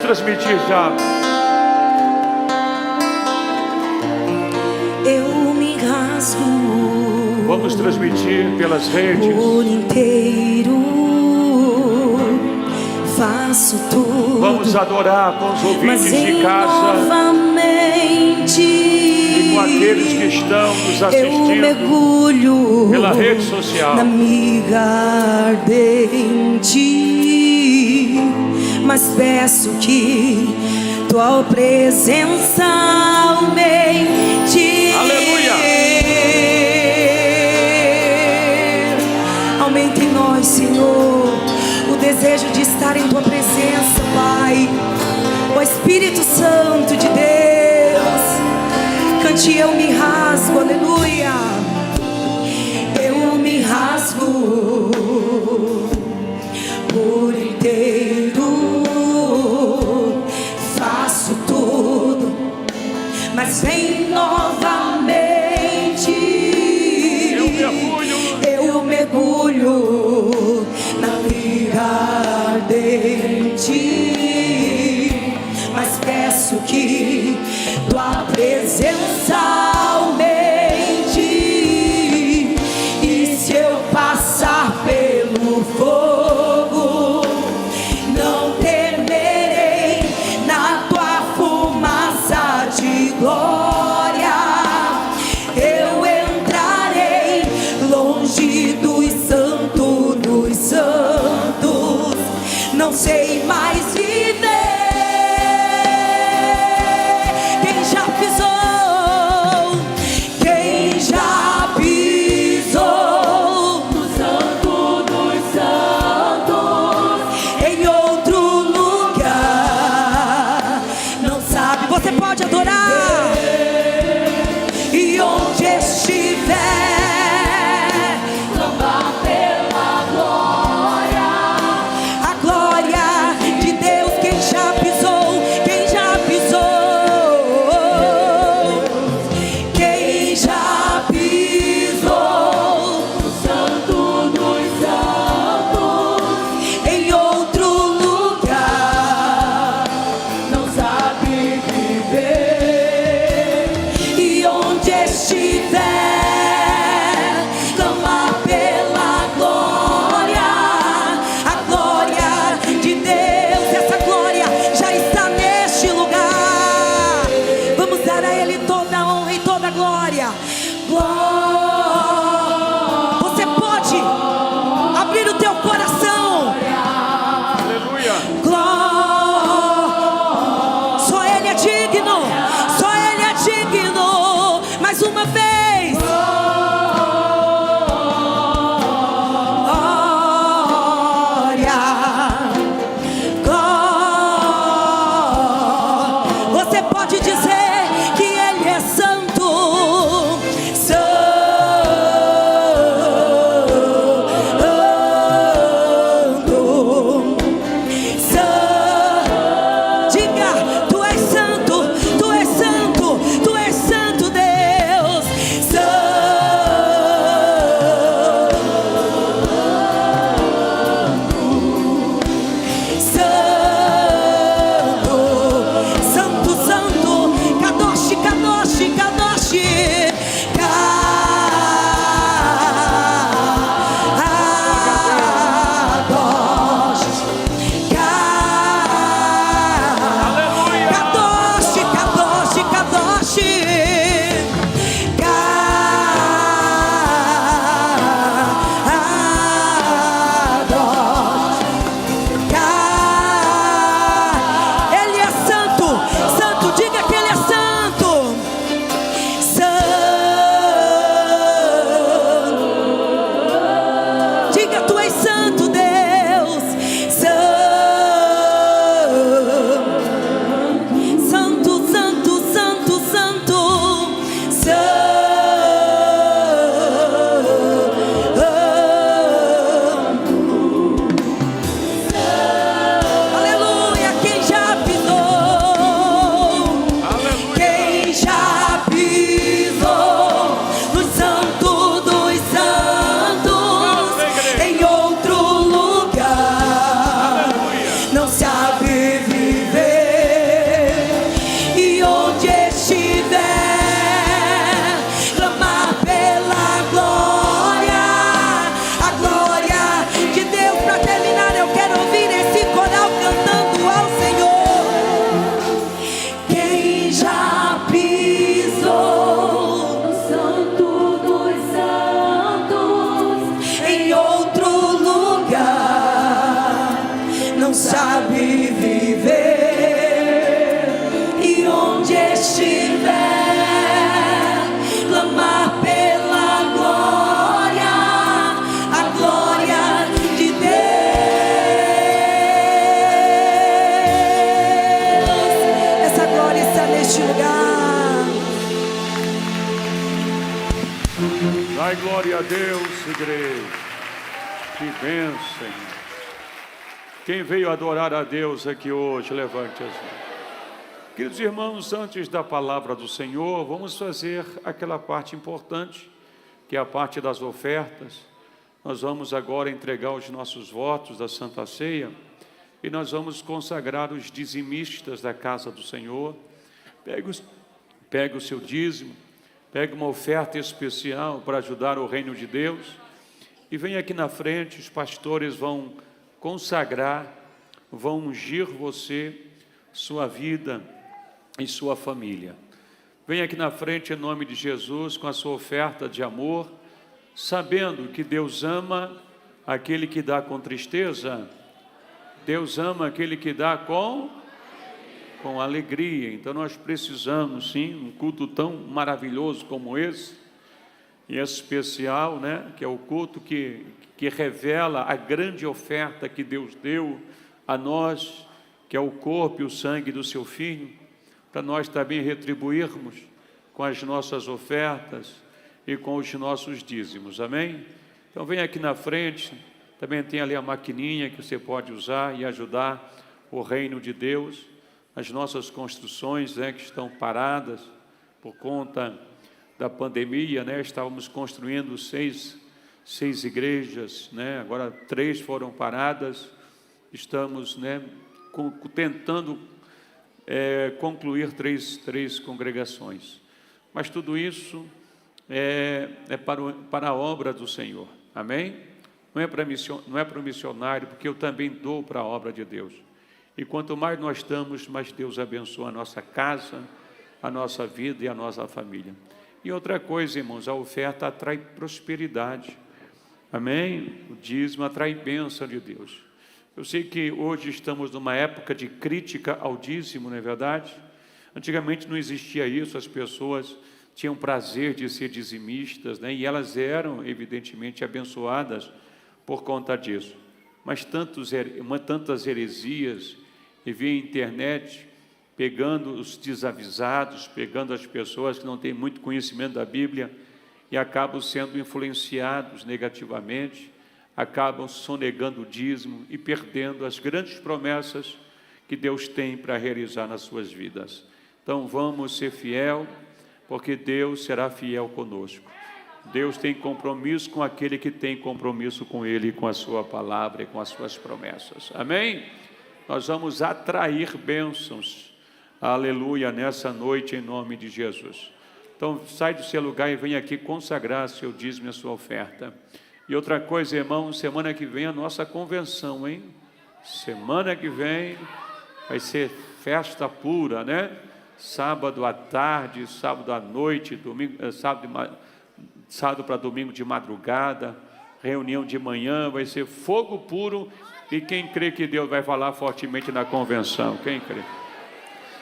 transmitir já. Eu me rasgo. Vamos transmitir pelas redes. Por inteiro faço tudo. Vamos adorar com os ouvintes de casa novamente, e com aqueles que estão nos assistindo. Eu mergulho pela rede social. na miga ardente, mas peço que tua presença aumente. Aleluia! Aumente em nós, Senhor, o desejo de estar em tua presença, Pai. O Espírito Santo de Deus, cante eu me rasgo, aleluia. Eu me rasgo por inteiro, faço tudo, mas vem novamente. Eu mergulho na liga ardente, mas peço que tua presença aumente. E se eu passar pelo fogo, não temerei, na tua fumaça de glória eu entrarei longe dos santos dos santos. Não sei mais viver. Quem já pisou? Quem já pisou no santo dos santos, em outro lugar, não sabe. Você pode adorar e onde estiver, louvar pela glória, a glória de Deus. Quem já pisou? Quem já pisou? Quem já pisou no santo dos santos, em outro lugar, não sabe viver. neste lugar. Dai glória a Deus, igreja. Que bênção. Quem veio adorar a Deus aqui hoje, levante as mãos. Queridos irmãos, antes da palavra do Senhor, vamos fazer aquela parte importante, que é a parte das ofertas. Nós vamos agora entregar os nossos votos da Santa Ceia e nós vamos consagrar os dizimistas da casa do Senhor. Pega o seu dízimo, pega uma oferta especial para ajudar o reino de Deus e vem aqui na frente, os pastores vão consagrar, vão ungir você, sua vida e sua família. Vem aqui na frente em nome de Jesus com a sua oferta de amor, sabendo que Deus ama aquele que dá com tristeza, Deus ama aquele que dá com alegria. Então nós precisamos sim, um culto tão maravilhoso como esse, e especial, né, que é o culto que revela a grande oferta que Deus deu a nós, que é o corpo e o sangue do seu Filho, para nós também retribuirmos com as nossas ofertas e com os nossos dízimos, amém? Então vem aqui na frente, também tem ali a maquininha que você pode usar e ajudar o reino de Deus, as nossas construções, né, que estão paradas por conta da pandemia, né? Estávamos construindo seis igrejas, né? Agora 3 foram paradas, estamos, né, tentando concluir três congregações, mas tudo isso é para a obra do Senhor, amém? Não é para o missionário, porque eu também dou para a obra de Deus, e quanto mais nós estamos, mais Deus abençoa a nossa casa, a nossa vida e a nossa família. E outra coisa, irmãos, a oferta atrai prosperidade, amém? O dízimo atrai bênção de Deus. Eu sei que hoje estamos numa época de crítica ao dízimo, não é verdade? Antigamente não existia isso, as pessoas tinham prazer de ser dizimistas, né? E elas eram, evidentemente, abençoadas por conta disso. Mas tantas heresias, e via internet, pegando os desavisados, pegando as pessoas que não têm muito conhecimento da Bíblia e acabam sendo influenciados negativamente, acabam sonegando o dízimo e perdendo as grandes promessas que Deus tem para realizar nas suas vidas. Então vamos ser fiel, porque Deus será fiel conosco. Deus tem compromisso com aquele que tem compromisso com Ele, com a sua palavra e com as suas promessas. Amém? Nós vamos atrair bênçãos, aleluia, nessa noite em nome de Jesus. Então sai do seu lugar e vem aqui consagrar seu dízimo e a sua oferta. E outra coisa, irmão, semana que vem a nossa convenção, hein? Semana que vem vai ser festa pura, né? Sábado à tarde, sábado à noite, sábado para domingo de madrugada, reunião de manhã, vai ser fogo puro. E quem crê que Deus vai falar fortemente na convenção? Quem crê?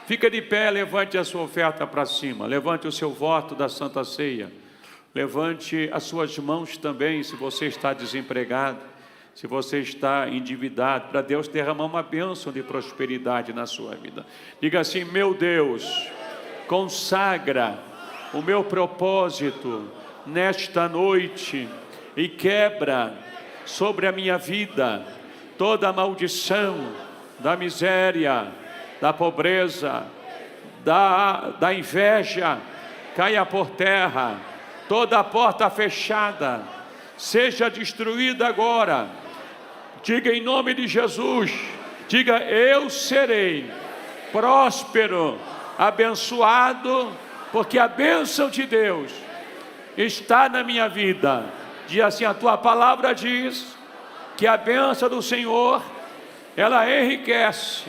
Fica de pé, levante a sua oferta para cima, levante o seu voto da Santa Ceia, levante as suas mãos também, se você está desempregado, se você está endividado, para Deus derramar uma bênção de prosperidade na sua vida. Diga assim: meu Deus, consagra o meu propósito nesta noite e quebra sobre a minha vida toda a maldição da miséria, da pobreza, da inveja, caia por terra, toda a porta fechada seja destruída agora. Diga em nome de Jesus, diga: eu serei próspero, abençoado, porque a bênção de Deus está na minha vida. Diz assim: a tua palavra diz que a bênção do Senhor, ela enriquece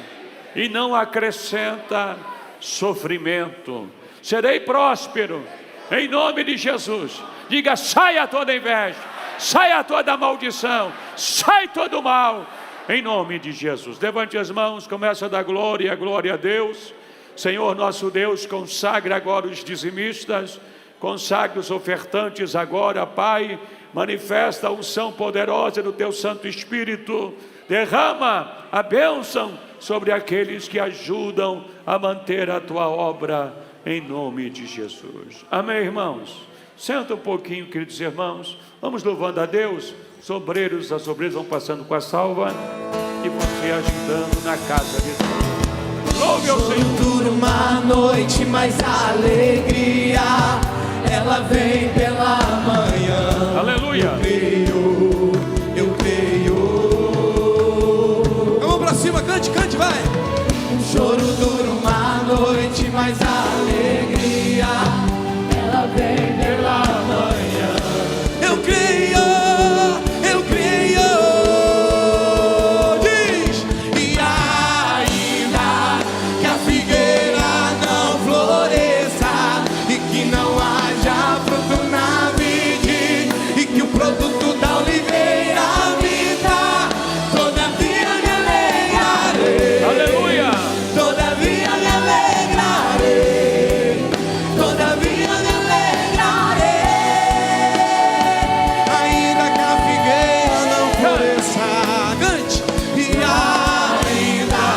e não acrescenta sofrimento. Serei próspero em nome de Jesus. Diga: saia toda inveja, saia toda maldição, sai todo mal em nome de Jesus. Levante as mãos, começa a dar glória a Deus. Senhor nosso Deus, consagra agora os dizimistas, consagra os ofertantes agora, Pai. Manifesta a unção poderosa do Teu Santo Espírito, derrama a bênção sobre aqueles que ajudam a manter a tua obra, em nome de Jesus. Amém, irmãos? Senta um pouquinho, queridos irmãos. Vamos louvando a Deus. Os obreiros, as obreiras vão passando com a salva e você ajudando na casa de Deus. Louve ao Senhor. Dura uma noite, mas a alegria ela vem pela manhã. Aleluia. Eu creio. Vamos pra cima, cante, cante, vai. O choro dura uma noite, mas a alegria ela vem pela manhã. Eu creio, eu creio. Diz. E ainda que a figueira não floresça e que não haja fruto na vide e que o produto da oliveira me dá, todavia me alegrarei. Aleluia. Todavia me alegrarei, todavia me alegrarei. Ainda que a figueira não floresça, cante. E ainda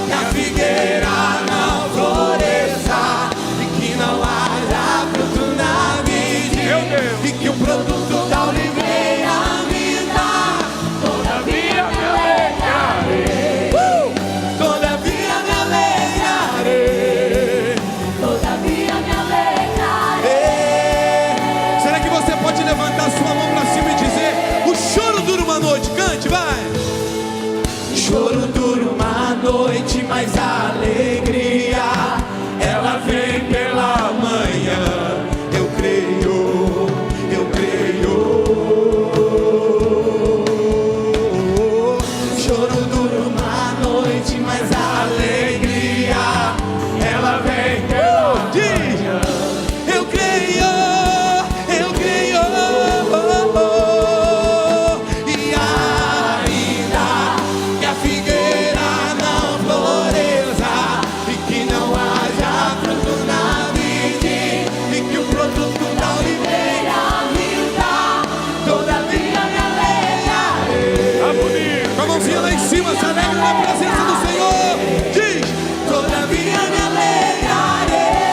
que a figueira não floresça e que não haja fruto na vide Meu Deus. e que o produto da oliveira me dá, Todavia me alegrarei. todavia me alegrarei. Todavia me alegrarei. Será que você pode levantar sua mão para cima e dizer: o choro dura uma noite? Cante, vai. O choro dura uma noite, mas a alegria ela vem pela manhã. Eu creio, eu creio. O choro dura uma noite, mas a alegria ela vem pela manhã. Eu creio, eu creio. E ainda que a figueira não floresça e que não haja fruto na vide e que o produto da oliveira me dá, todavia me alegrarei. Tá bonito. Com a mãozinha lá em cima, se alegra na presença do Senhor. Diz: todavia me alegrarei.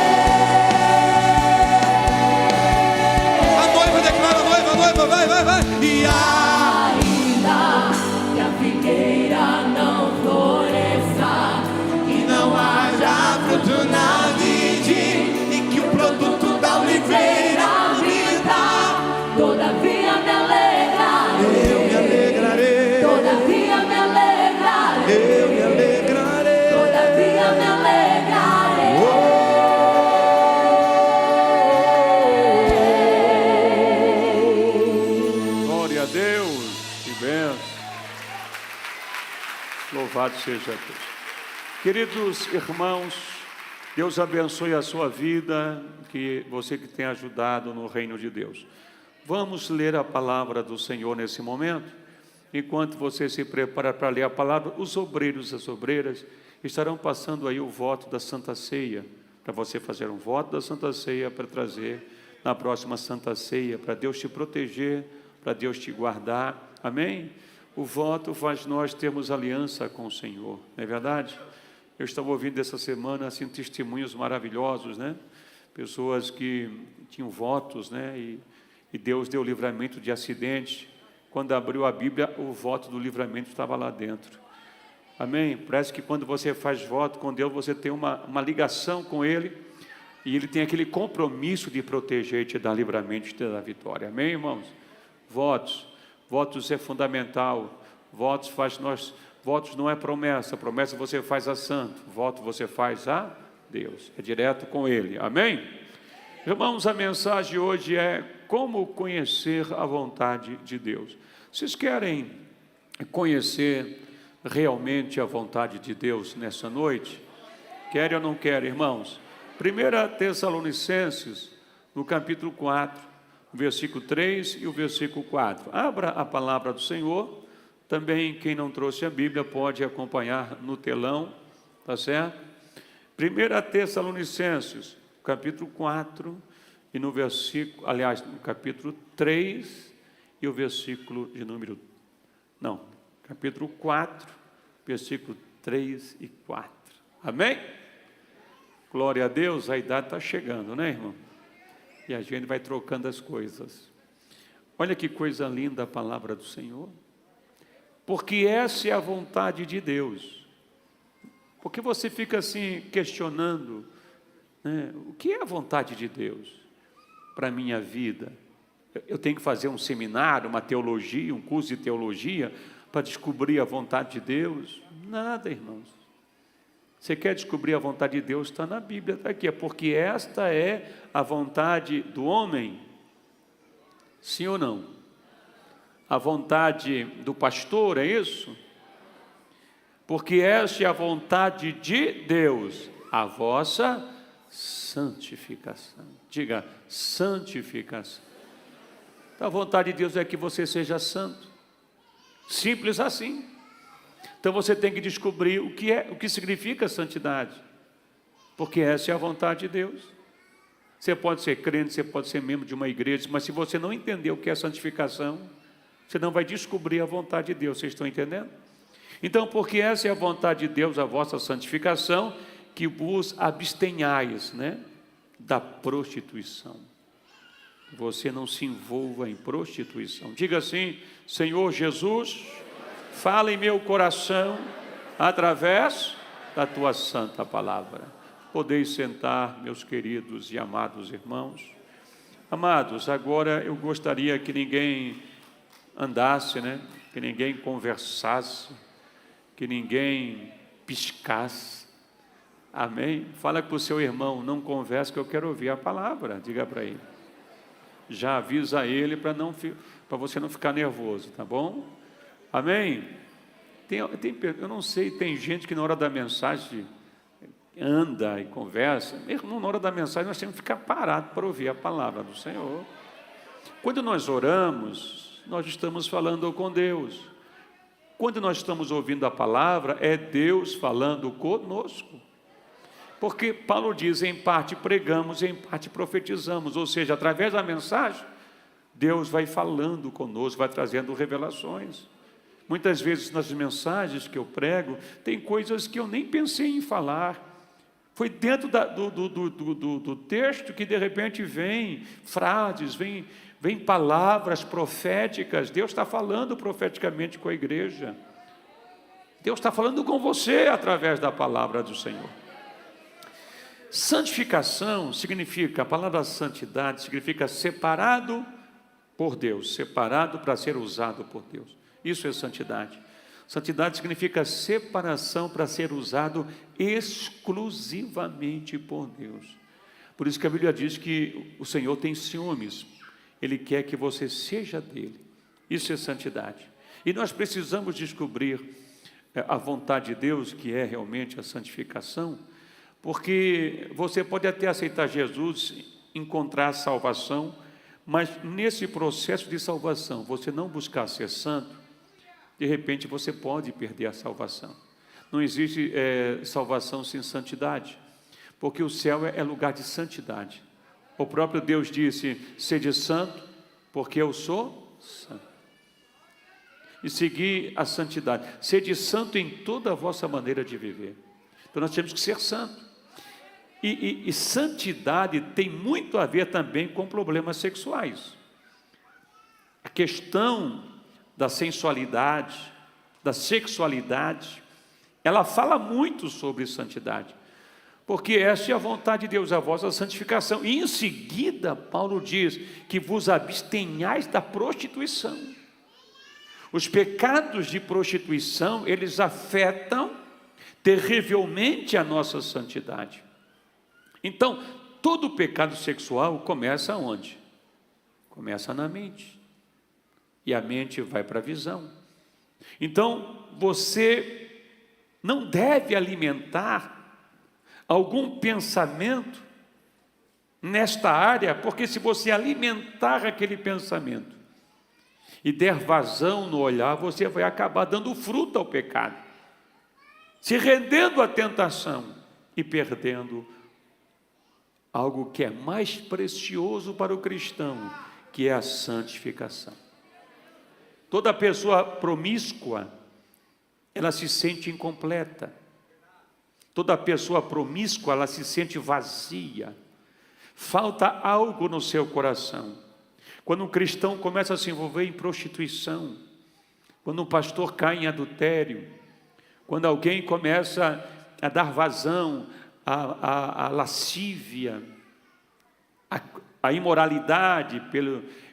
A noiva declara, a noiva, vai, vai, vai. E Ainda que a figueira não floresça que não haja fruto na vide e que o produto da oliveira me dá, todavia me alegrarei. eu me alegrarei. Todavia me alegrarei. Eu me alegrarei. Todavia me alegrarei. Glória a Deus. Que bênção. Louvado seja Deus. Queridos irmãos, Deus abençoe a sua vida, que você que tem ajudado no reino de Deus. Vamos ler a palavra do Senhor nesse momento. Enquanto você se prepara para ler a palavra, os obreiros e as obreiras estarão passando aí o voto da Santa Ceia, para você fazer um voto da Santa Ceia para trazer na próxima Santa Ceia, para Deus te proteger, para Deus te guardar. Amém? O voto faz nós termos aliança com o Senhor, não é verdade? Eu estava ouvindo essa semana assim, testemunhos maravilhosos, né? Pessoas que tinham votos, né? E Deus deu livramento de acidente. Quando abriu a Bíblia, o voto do livramento estava lá dentro. Amém? Parece que quando você faz voto com Deus, você tem uma ligação com Ele, e Ele tem aquele compromisso de proteger e te dar livramento e te dar vitória. Amém, irmãos? Votos é fundamental. Votos não é promessa. Promessa você faz a santo. Voto você faz a Deus. É direto com Ele. Amém? Irmãos, a mensagem de hoje é como conhecer a vontade de Deus. Vocês querem conhecer realmente a vontade de Deus nessa noite? Querem ou não querem, irmãos? 1 Tessalonicenses, no capítulo 4, o versículo 3 e o versículo 4. Abra a palavra do Senhor. Também quem não trouxe a Bíblia pode acompanhar no telão, tá certo? 1 Tessalonicenses, capítulo 4, e no versículo, aliás, no capítulo 3 e o versículo de número, capítulo 4, versículo 3 3 e 4. Amém? Glória a Deus, a idade está chegando, né, irmão? E a gente vai trocando as coisas. Olha que coisa linda a palavra do Senhor. Porque essa é a vontade de Deus. Porque você fica assim questionando, né, o que é a vontade de Deus para a minha vida? Eu tenho que fazer um seminário, uma teologia, um curso de teologia para descobrir a vontade de Deus? Nada, irmãos. Você quer descobrir a vontade de Deus? Está na Bíblia, está aqui. É porque esta é a vontade do homem? Sim ou não? A vontade do pastor, é isso? Porque esta é a vontade de Deus, a vossa santificação. Diga, santificação. Então, a vontade de Deus é que você seja santo. Simples assim. Então você tem que descobrir o que significa santidade. Porque essa é a vontade de Deus. Você pode ser crente, você pode ser membro de uma igreja, mas se você não entender o que é santificação, você não vai descobrir a vontade de Deus. Vocês estão entendendo? Então, porque essa é a vontade de Deus, a vossa santificação, que vos abstenhais, né, da prostituição. Você não se envolva em prostituição. Diga assim: Senhor Jesus, fala em meu coração através da tua santa palavra. Podeis sentar, meus queridos e amados irmãos. Amados, agora eu gostaria que ninguém andasse, né? Que ninguém conversasse, que ninguém piscasse. Amém? Fala para o seu irmão, não converse que eu quero ouvir a palavra. Diga para ele. Já avisa ele para você não ficar nervoso, tá bom? Amém? Eu não sei, tem gente que na hora da mensagem anda e conversa. Mesmo na hora da mensagem nós temos que ficar parados para ouvir a palavra do Senhor. Quando nós oramos, nós estamos falando com Deus. Quando nós estamos ouvindo a palavra, é Deus falando conosco. Porque Paulo diz, em parte pregamos, em parte profetizamos, ou seja, através da mensagem, Deus vai falando conosco, vai trazendo revelações. Muitas vezes nas mensagens que eu prego, tem coisas que eu nem pensei em falar. Foi dentro do texto que de repente vem frases, vem palavras proféticas. Deus está falando profeticamente com a igreja. Deus está falando com você através da palavra do Senhor. Santificação significa, a palavra santidade significa separado por Deus, separado para ser usado por Deus. Isso é santidade. Santidade significa separação para ser usado exclusivamente por Deus. Por isso que a Bíblia diz que o Senhor tem ciúmes. Ele quer que você seja dele. Isso é santidade. E nós precisamos descobrir a vontade de Deus, que é realmente a santificação, porque você pode até aceitar Jesus, encontrar salvação, mas nesse processo de salvação, você não buscar ser santo, de repente você pode perder a salvação. Não existe salvação sem santidade, porque o céu é lugar de santidade. O próprio Deus disse, sede santo, porque eu sou santo. E seguir a santidade. Sede santo em toda a vossa maneira de viver. Então nós temos que ser santos. E santidade tem muito a ver também com problemas sexuais. A questão da sensualidade, da sexualidade, ela fala muito sobre santidade, porque essa é a vontade de Deus, a vossa santificação. E em seguida, Paulo diz que vos abstenhais da prostituição. Os pecados de prostituição, eles afetam terrivelmente a nossa santidade. Então, todo pecado sexual começa onde? Começa na mente. E a mente vai para a visão. Então, você não deve alimentar algum pensamento nesta área, porque se você alimentar aquele pensamento e der vazão no olhar, você vai acabar dando fruto ao pecado, se rendendo à tentação e perdendo algo que é mais precioso para o cristão, que é a santificação. Toda pessoa promíscua, ela se sente incompleta. Toda pessoa promíscua, ela se sente vazia. Falta algo no seu coração. Quando um cristão começa a se envolver em prostituição, quando um pastor cai em adultério, quando alguém começa a dar vazão à lascívia, à imoralidade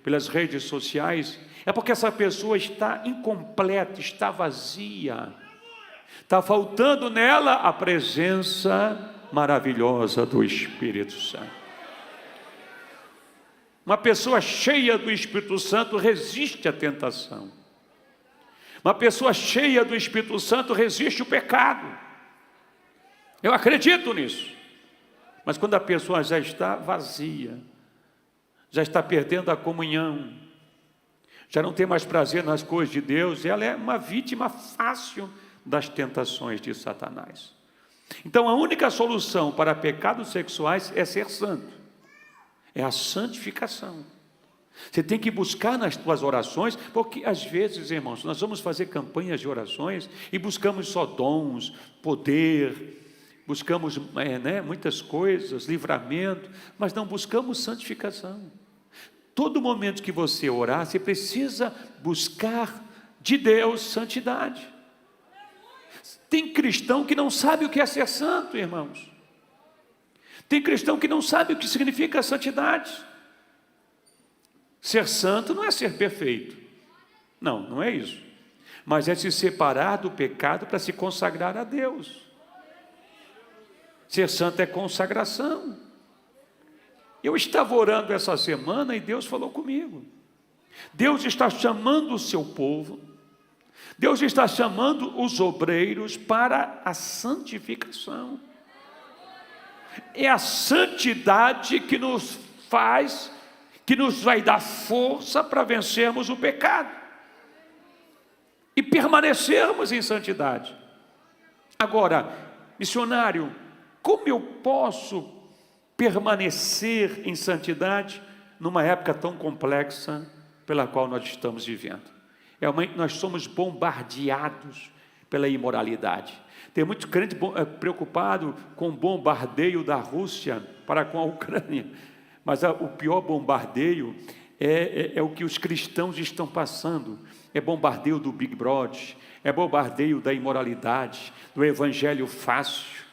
pelas redes sociais, é porque essa pessoa está incompleta, está vazia. Está faltando nela a presença maravilhosa do Espírito Santo. Uma pessoa cheia do Espírito Santo resiste à tentação. Uma pessoa cheia do Espírito Santo resiste ao pecado. Eu acredito nisso. Mas quando a pessoa já está vazia, já está perdendo a comunhão, já não tem mais prazer nas coisas de Deus, ela é uma vítima fácil das tentações de Satanás. Então a única solução para pecados sexuais é ser santo. É a santificação. Você tem que buscar nas tuas orações, porque às vezes, irmãos, nós vamos fazer campanhas de orações e buscamos só dons, poder, buscamos muitas coisas, livramento, mas não buscamos santificação. Todo momento que você orar, você precisa buscar de Deus santidade. Tem cristão que não sabe o que é ser santo, irmãos. Tem cristão que não sabe o que significa santidade. Ser santo não é ser perfeito. Não, não é isso. Mas é se separar do pecado para se consagrar a Deus. Ser santo é consagração. Eu estava orando essa semana e Deus falou comigo. Deus está chamando o seu povo. Deus está chamando os obreiros para a santificação. É a santidade que nos faz, que nos vai dar força para vencermos o pecado e permanecermos em santidade. Agora, missionário, como eu posso permanecer em santidade numa época tão complexa pela qual nós estamos vivendo? Nós somos bombardeados pela imoralidade. Tem muito crente preocupado com o bombardeio da Rússia para com a Ucrânia. Mas o pior bombardeio é o que os cristãos estão passando. É bombardeio do Big Brother, é bombardeio da imoralidade, do evangelho fácil,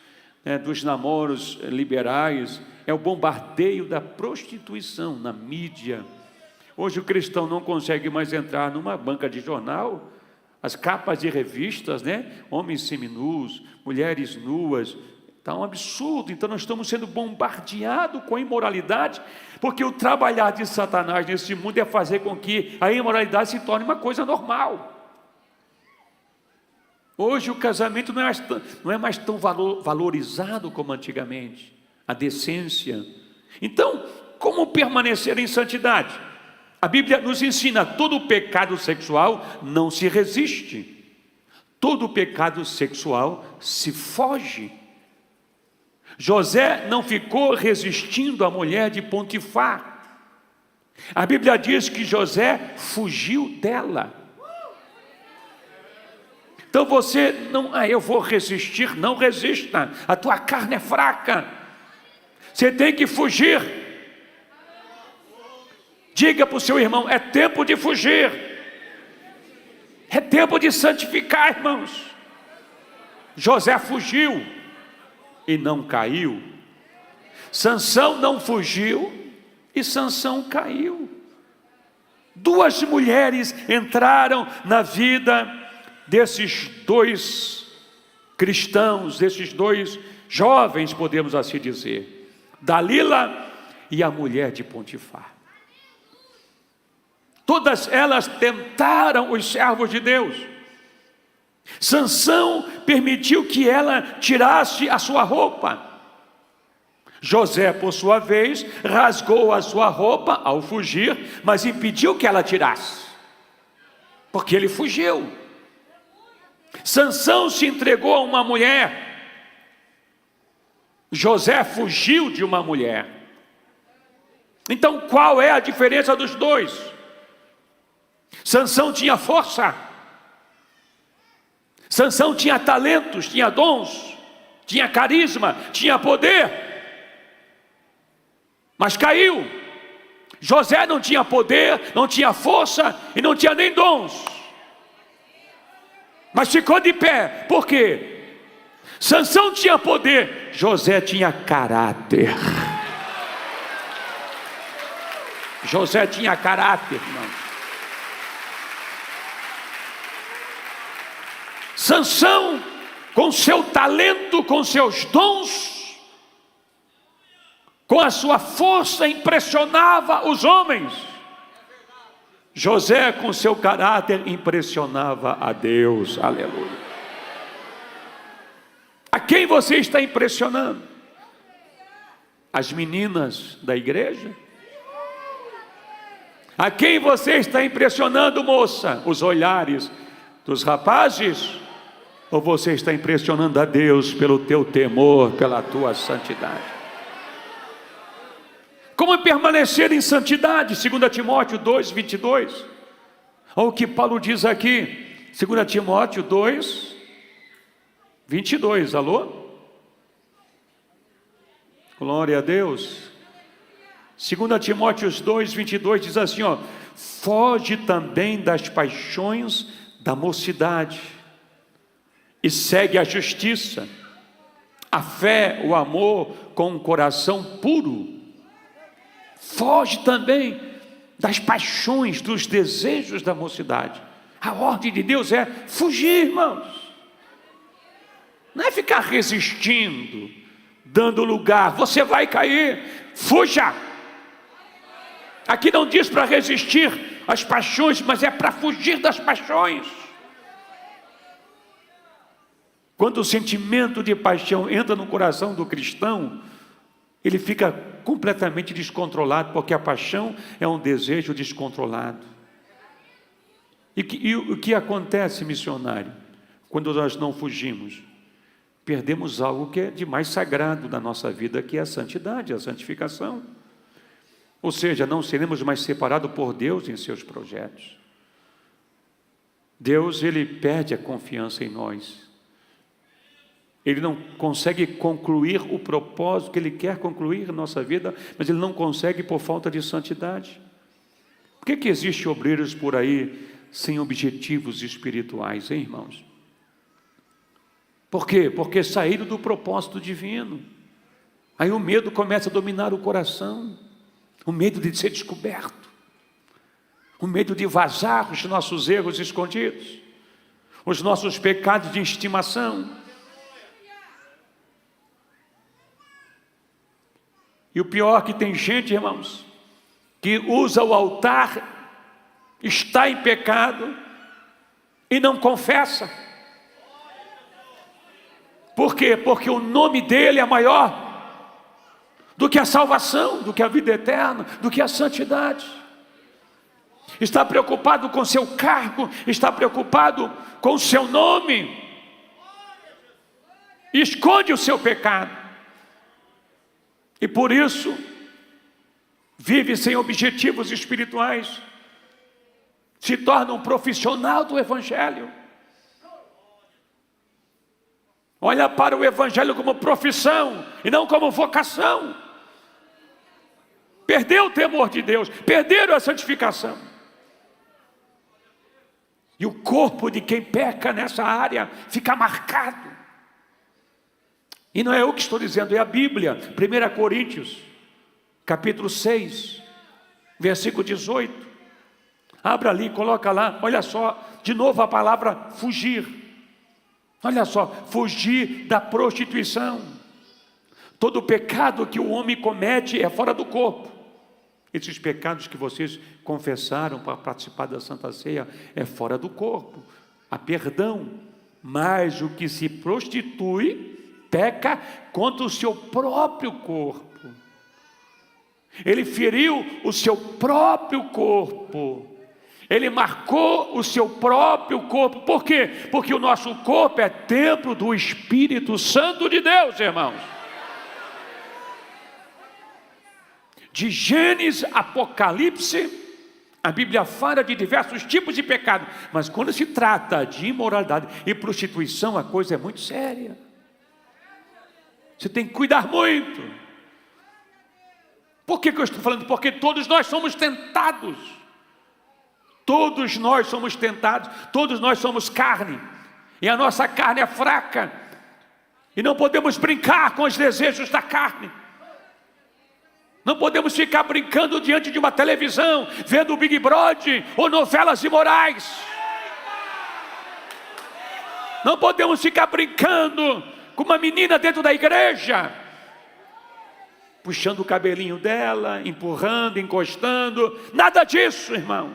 dos namoros liberais, é o bombardeio da prostituição na mídia. Hoje o cristão não consegue mais entrar numa banca de jornal, as capas de revistas, homens seminus, mulheres nuas, está um absurdo. Então nós estamos sendo bombardeados com a imoralidade, porque o trabalhar de Satanás nesse mundo é fazer com que a imoralidade se torne uma coisa normal. Hoje o casamento não é mais tão valorizado como antigamente, a decência. Então, como permanecer em santidade? A Bíblia nos ensina: todo pecado sexual não se resiste, todo pecado sexual se foge. José não ficou resistindo à mulher de Potifar. A Bíblia diz que José fugiu dela. Então você não, eu vou resistir, não resista, a tua carne é fraca, você tem que fugir. Diga para o seu irmão: é tempo de fugir, é tempo de santificar, irmãos. José fugiu e não caiu. Sansão não fugiu e Sansão caiu. Duas mulheres entraram na vida desses dois cristãos, desses dois jovens, podemos assim dizer, Dalila e a mulher de Potifar. Todas elas tentaram os servos de Deus. Sansão permitiu que ela tirasse a sua roupa. José, por sua vez, rasgou a sua roupa ao fugir, mas impediu que ela tirasse, porque ele fugiu. Sansão se entregou a uma mulher, José fugiu de uma mulher. Então qual é a diferença dos dois? Sansão tinha força, Sansão tinha talentos, tinha dons. tinha carisma, tinha poder, mas caiu. José não tinha poder, não tinha força e não tinha nem dons, mas ficou de pé. Por quê? Sansão tinha poder, José tinha caráter. José tinha caráter, irmão. Sansão, com seu talento, com seus dons, com a sua força, impressionava os homens. José, com seu caráter, impressionava a Deus. Aleluia. A quem você está impressionando? As meninas da igreja? A quem você está impressionando, moça? Os olhares dos rapazes? Ou você está impressionando a Deus pelo teu temor, pela tua santidade? Como permanecer em santidade? 2 Timóteo 2, 22. Olha o que Paulo diz aqui. 2 Timóteo 2, 22. Alô? Glória a Deus. 2 Timóteo 2, 22 diz assim, ó: foge também das paixões da mocidade e segue a justiça, a fé, o amor com um coração puro. Foge também das paixões, dos desejos da mocidade. A ordem de Deus é fugir, irmãos. Não é ficar resistindo, dando lugar. Você vai cair, fuja. Aqui não diz para resistir às paixões, mas é para fugir das paixões. Quando o sentimento de paixão entra no coração do cristão, ele fica completamente descontrolado, porque a paixão é um desejo descontrolado. E o que acontece, missionário, quando nós não fugimos? Perdemos algo que é de mais sagrado na nossa vida, que é a santidade, a santificação. Ou seja, não seremos mais separados por Deus em seus projetos. Deus, Ele perde a confiança em nós. Ele não consegue concluir o propósito que Ele quer concluir na nossa vida, mas Ele não consegue por falta de santidade. Por que existem obreiros por aí sem objetivos espirituais, hein, irmãos? Por quê? Porque saíram do propósito divino. Aí o medo começa a dominar o coração. O medo de ser descoberto. O medo de vazar os nossos erros escondidos. Os nossos pecados de estimação. E o pior é que tem gente, irmãos, que usa o altar, está em pecado e não confessa. Por quê? Porque o nome dele é maior do que a salvação, do que a vida eterna, do que a santidade. Está preocupado com seu cargo, está preocupado com o seu nome, e esconde o seu pecado. E por isso, vive sem objetivos espirituais, se torna um profissional do Evangelho. Olha para o Evangelho como profissão e não como vocação. Perdeu o temor de Deus, perderam a santificação. E o corpo de quem peca nessa área fica marcado. E não é eu que estou dizendo, é a Bíblia. 1 Coríntios, capítulo 6, versículo 18. Abra ali, coloca lá, olha só, de novo a palavra fugir. Olha só, fugir da prostituição. Todo pecado que o homem comete é fora do corpo. Esses pecados que vocês confessaram para participar da Santa Ceia é fora do corpo. Há perdão, mas o que se prostitui peca contra o seu próprio corpo. Ele feriu o seu próprio corpo. Ele marcou o seu próprio corpo. Por quê? Porque o nosso corpo é templo do Espírito Santo de Deus, irmãos. De Gênesis a Apocalipse, a Bíblia fala de diversos tipos de pecado. Mas quando se trata de imoralidade e prostituição, a coisa é muito séria. Você tem que cuidar muito. Por que eu estou falando? Porque todos nós somos tentados. Todos nós somos tentados. Todos nós somos carne. E a nossa carne é fraca. E não podemos brincar com os desejos da carne. Não podemos ficar brincando diante de uma televisão, vendo o Big Brother ou novelas imorais. Não podemos ficar brincando com uma menina dentro da igreja, puxando o cabelinho dela, empurrando, encostando. Nada disso, irmão.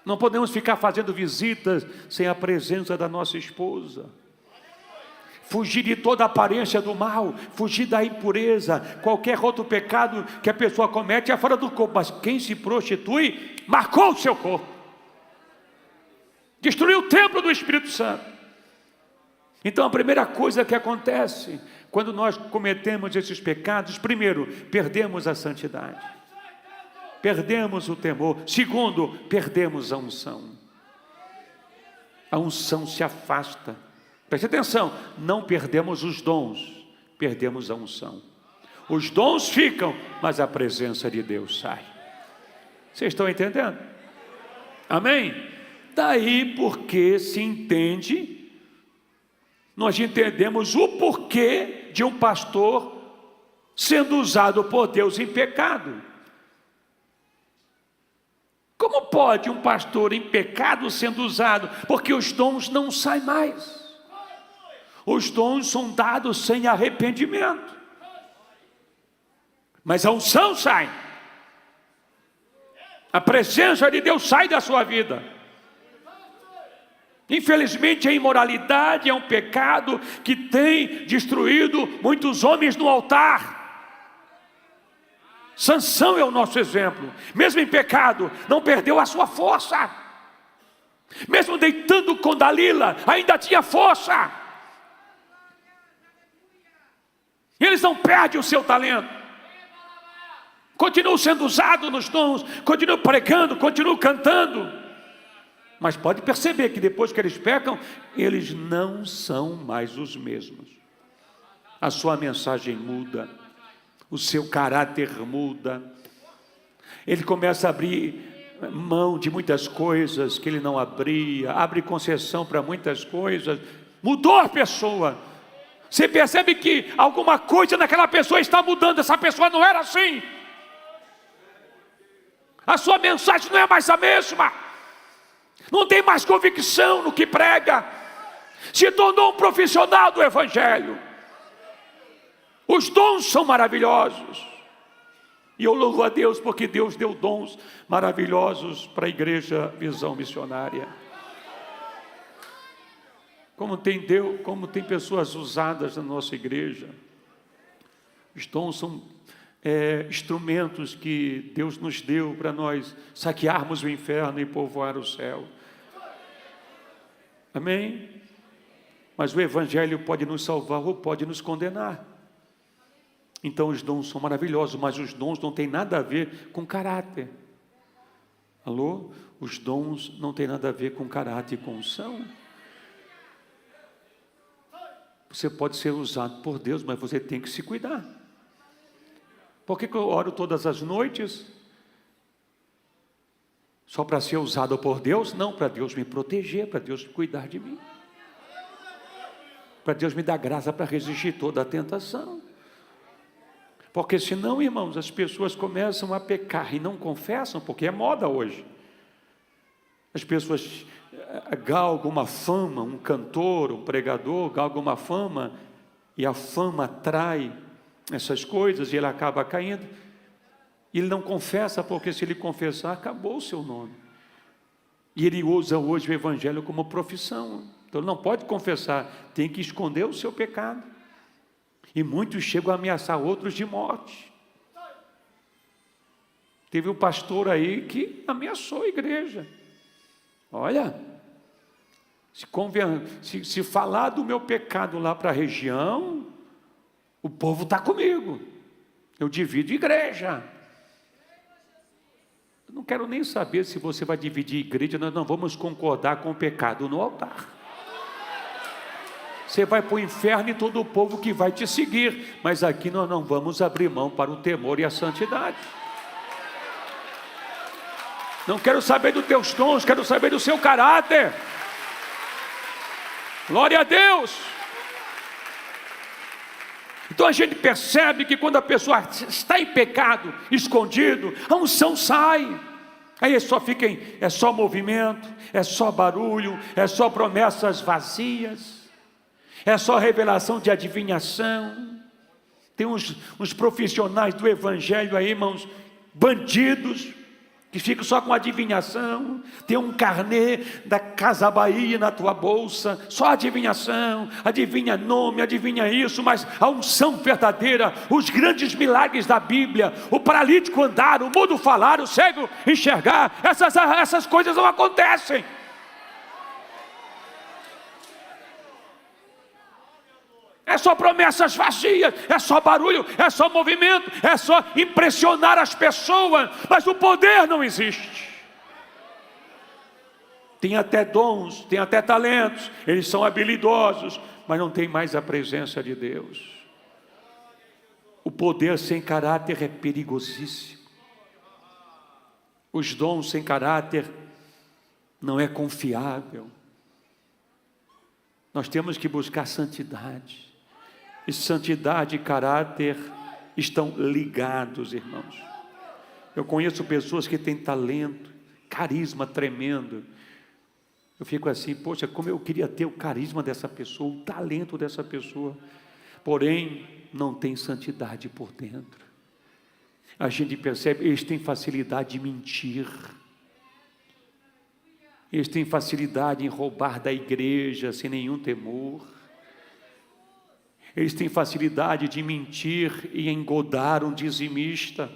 Não podemos ficar fazendo visitas sem a presença da nossa esposa. Fugir de toda aparência do mal, fugir da impureza, qualquer outro pecado que a pessoa comete é fora do corpo. Mas quem se prostitui, marcou o seu corpo. Destruiu o templo do Espírito Santo. Então a primeira coisa que acontece quando nós cometemos esses pecados, primeiro, perdemos a santidade. Perdemos o temor. Segundo, perdemos a unção. A unção se afasta. Preste atenção, não perdemos os dons, perdemos a unção. Os dons ficam, mas a presença de Deus sai. Vocês estão entendendo? Amém? Daí porque se entende, nós entendemos o porquê de um pastor sendo usado por Deus em pecado. Como pode um pastor em pecado sendo usado? Porque os dons não saem mais. Os dons são dados sem arrependimento. Mas a unção sai. A presença de Deus sai da sua vida. Infelizmente a imoralidade é um pecado que tem destruído muitos homens no altar. Sansão é o nosso exemplo. Mesmo em pecado, não perdeu a sua força. Mesmo deitando com Dalila, ainda tinha força. Eles não perdem o seu talento. Continuam sendo usados nos dons, continuam pregando, continuam cantando. Mas pode perceber que depois que eles pecam, eles não são mais os mesmos. A sua mensagem muda, o seu caráter muda. Ele começa a abrir mão de muitas coisas que ele não abria, abre concessão para muitas coisas. Mudou a pessoa. Você percebe que alguma coisa naquela pessoa está mudando. Essa pessoa não era assim. A sua mensagem não é mais a mesma. Não tem mais convicção no que prega. Se tornou um profissional do Evangelho. Os dons são maravilhosos. E eu louvo a Deus porque Deus deu dons maravilhosos para a igreja Visão Missionária. Como tem pessoas usadas na nossa igreja. Os dons são instrumentos que Deus nos deu para nós saquearmos o inferno e povoar o céu. Amém? Mas o Evangelho pode nos salvar ou pode nos condenar. Então os dons são maravilhosos, mas os dons não têm nada a ver com caráter. Alô? Os dons não têm nada a ver com caráter e com unção. Você pode ser usado por Deus, mas você tem que se cuidar. Por que eu oro todas as noites? Só para ser usado por Deus? Não, para Deus me proteger, para Deus cuidar de mim. Para Deus me dar graça para resistir toda a tentação. Porque senão, irmãos, as pessoas começam a pecar e não confessam, porque é moda hoje. As pessoas galgam uma fama, um cantor, um pregador, galga uma fama, e a fama atrai essas coisas, e ele acaba caindo. E ele não confessa, porque se ele confessar, acabou o seu nome. E ele usa hoje o Evangelho como profissão. Então ele não pode confessar, tem que esconder o seu pecado. E muitos chegam a ameaçar outros de morte. Teve um pastor aí que ameaçou a igreja. Olha, se falar do meu pecado lá para a região, o povo está comigo. Eu divido igreja. Eu não quero nem saber se você vai dividir igreja. Nós não vamos concordar com o pecado no altar. Você vai para o inferno e todo o povo que vai te seguir. Mas aqui nós não vamos abrir mão para o temor e a santidade. Não quero saber dos teus dons, quero saber do seu caráter. Glória a Deus. Então a gente percebe que quando a pessoa está em pecado, escondido, a unção sai. Aí é só movimento, é só barulho, é só promessas vazias, é só revelação de adivinhação. Tem uns profissionais do evangelho aí, irmãos, bandidos, que ficam só com adivinhação. Tem um carnê da Casa Bahia na tua bolsa, só adivinhação, adivinha nome, adivinha isso, mas a unção verdadeira, os grandes milagres da Bíblia, o paralítico andar, o mudo falar, o cego enxergar, essas coisas não acontecem. É só promessas vazias, é só barulho, é só movimento, é só impressionar as pessoas, mas o poder não existe. Tem até dons, tem até talentos, eles são habilidosos, mas não tem mais a presença de Deus. O poder sem caráter é perigosíssimo. Os dons sem caráter não é confiável. Nós temos que buscar santidade. E santidade e caráter estão ligados, irmãos. Eu conheço pessoas que têm talento, carisma tremendo. Eu fico assim, poxa, como eu queria ter o carisma dessa pessoa, o talento dessa pessoa. Porém, não tem santidade por dentro. A gente percebe, eles têm facilidade de mentir. Eles têm facilidade em roubar da igreja sem nenhum temor. Eles têm facilidade de mentir e engodar um dizimista.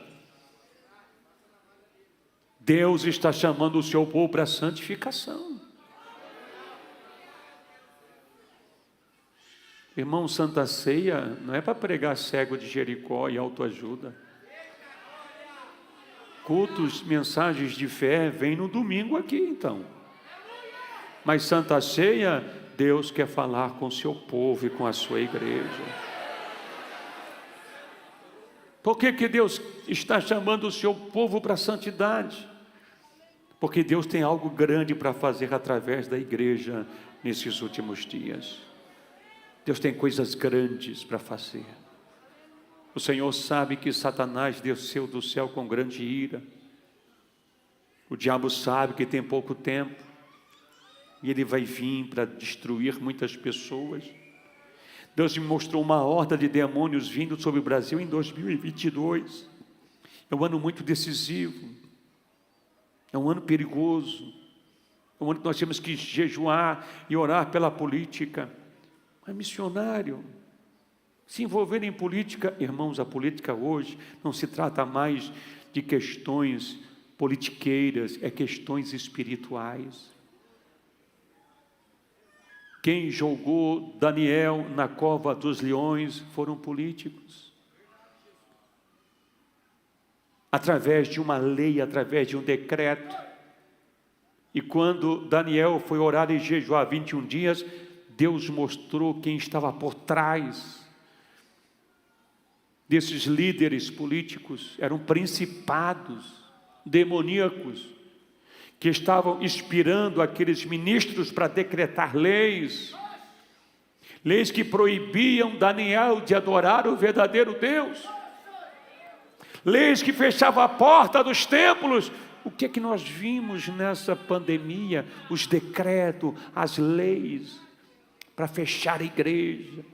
Deus está chamando o seu povo para a santificação. Irmão, Santa Ceia não é para pregar cego de Jericó e autoajuda. Cultos, mensagens de fé, vem no domingo aqui então. Mas Santa Ceia, Deus quer falar com o seu povo e com a sua igreja. Por que Deus está chamando o seu povo para a santidade? Porque Deus tem algo grande para fazer através da igreja nesses últimos dias. Deus tem coisas grandes para fazer. O Senhor sabe que Satanás desceu do céu com grande ira. O diabo sabe que tem pouco tempo. E ele vai vir para destruir muitas pessoas. Deus me mostrou uma horda de demônios vindo sobre o Brasil em 2022. É um ano muito decisivo. É um ano perigoso. É um ano que nós temos que jejuar e orar pela política. Mas missionário, se envolver em política, irmãos, a política hoje não se trata mais de questões politiqueiras, é questões espirituais. Quem jogou Daniel na cova dos leões foram políticos. Através de uma lei, através de um decreto. E quando Daniel foi orar e jejuar 21 dias, Deus mostrou quem estava por trás desses líderes políticos. Eram principados demoníacos que estavam inspirando aqueles ministros para decretar leis que proibiam Daniel de adorar o verdadeiro Deus, leis que fechavam a porta dos templos. O que é que nós vimos nessa pandemia? Os decretos, as leis para fechar a igreja,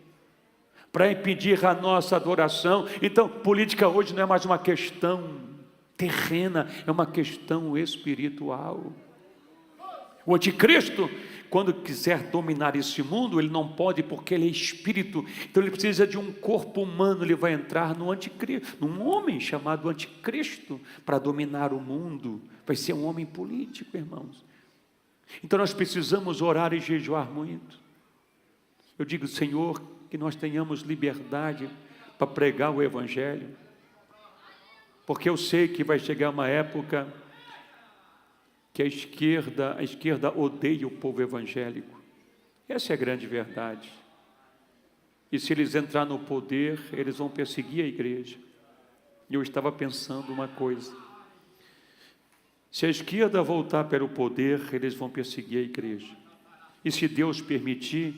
para impedir a nossa adoração. Então, política hoje não é mais uma questão terrena, é uma questão espiritual. O anticristo, quando quiser dominar esse mundo, ele não pode, porque ele é espírito. Então ele precisa de um corpo humano. Ele vai entrar no anticristo, num homem chamado anticristo, para dominar o mundo. Vai ser um homem político, irmãos. Então nós precisamos orar e jejuar muito. Eu digo, Senhor, que nós tenhamos liberdade para pregar o evangelho, porque eu sei que vai chegar uma época que a esquerda odeia o povo evangélico. Essa é a grande verdade. E se eles entrarem no poder, eles vão perseguir a igreja. E eu estava pensando uma coisa: se a esquerda voltar para o poder, eles vão perseguir a igreja. E se Deus permitir,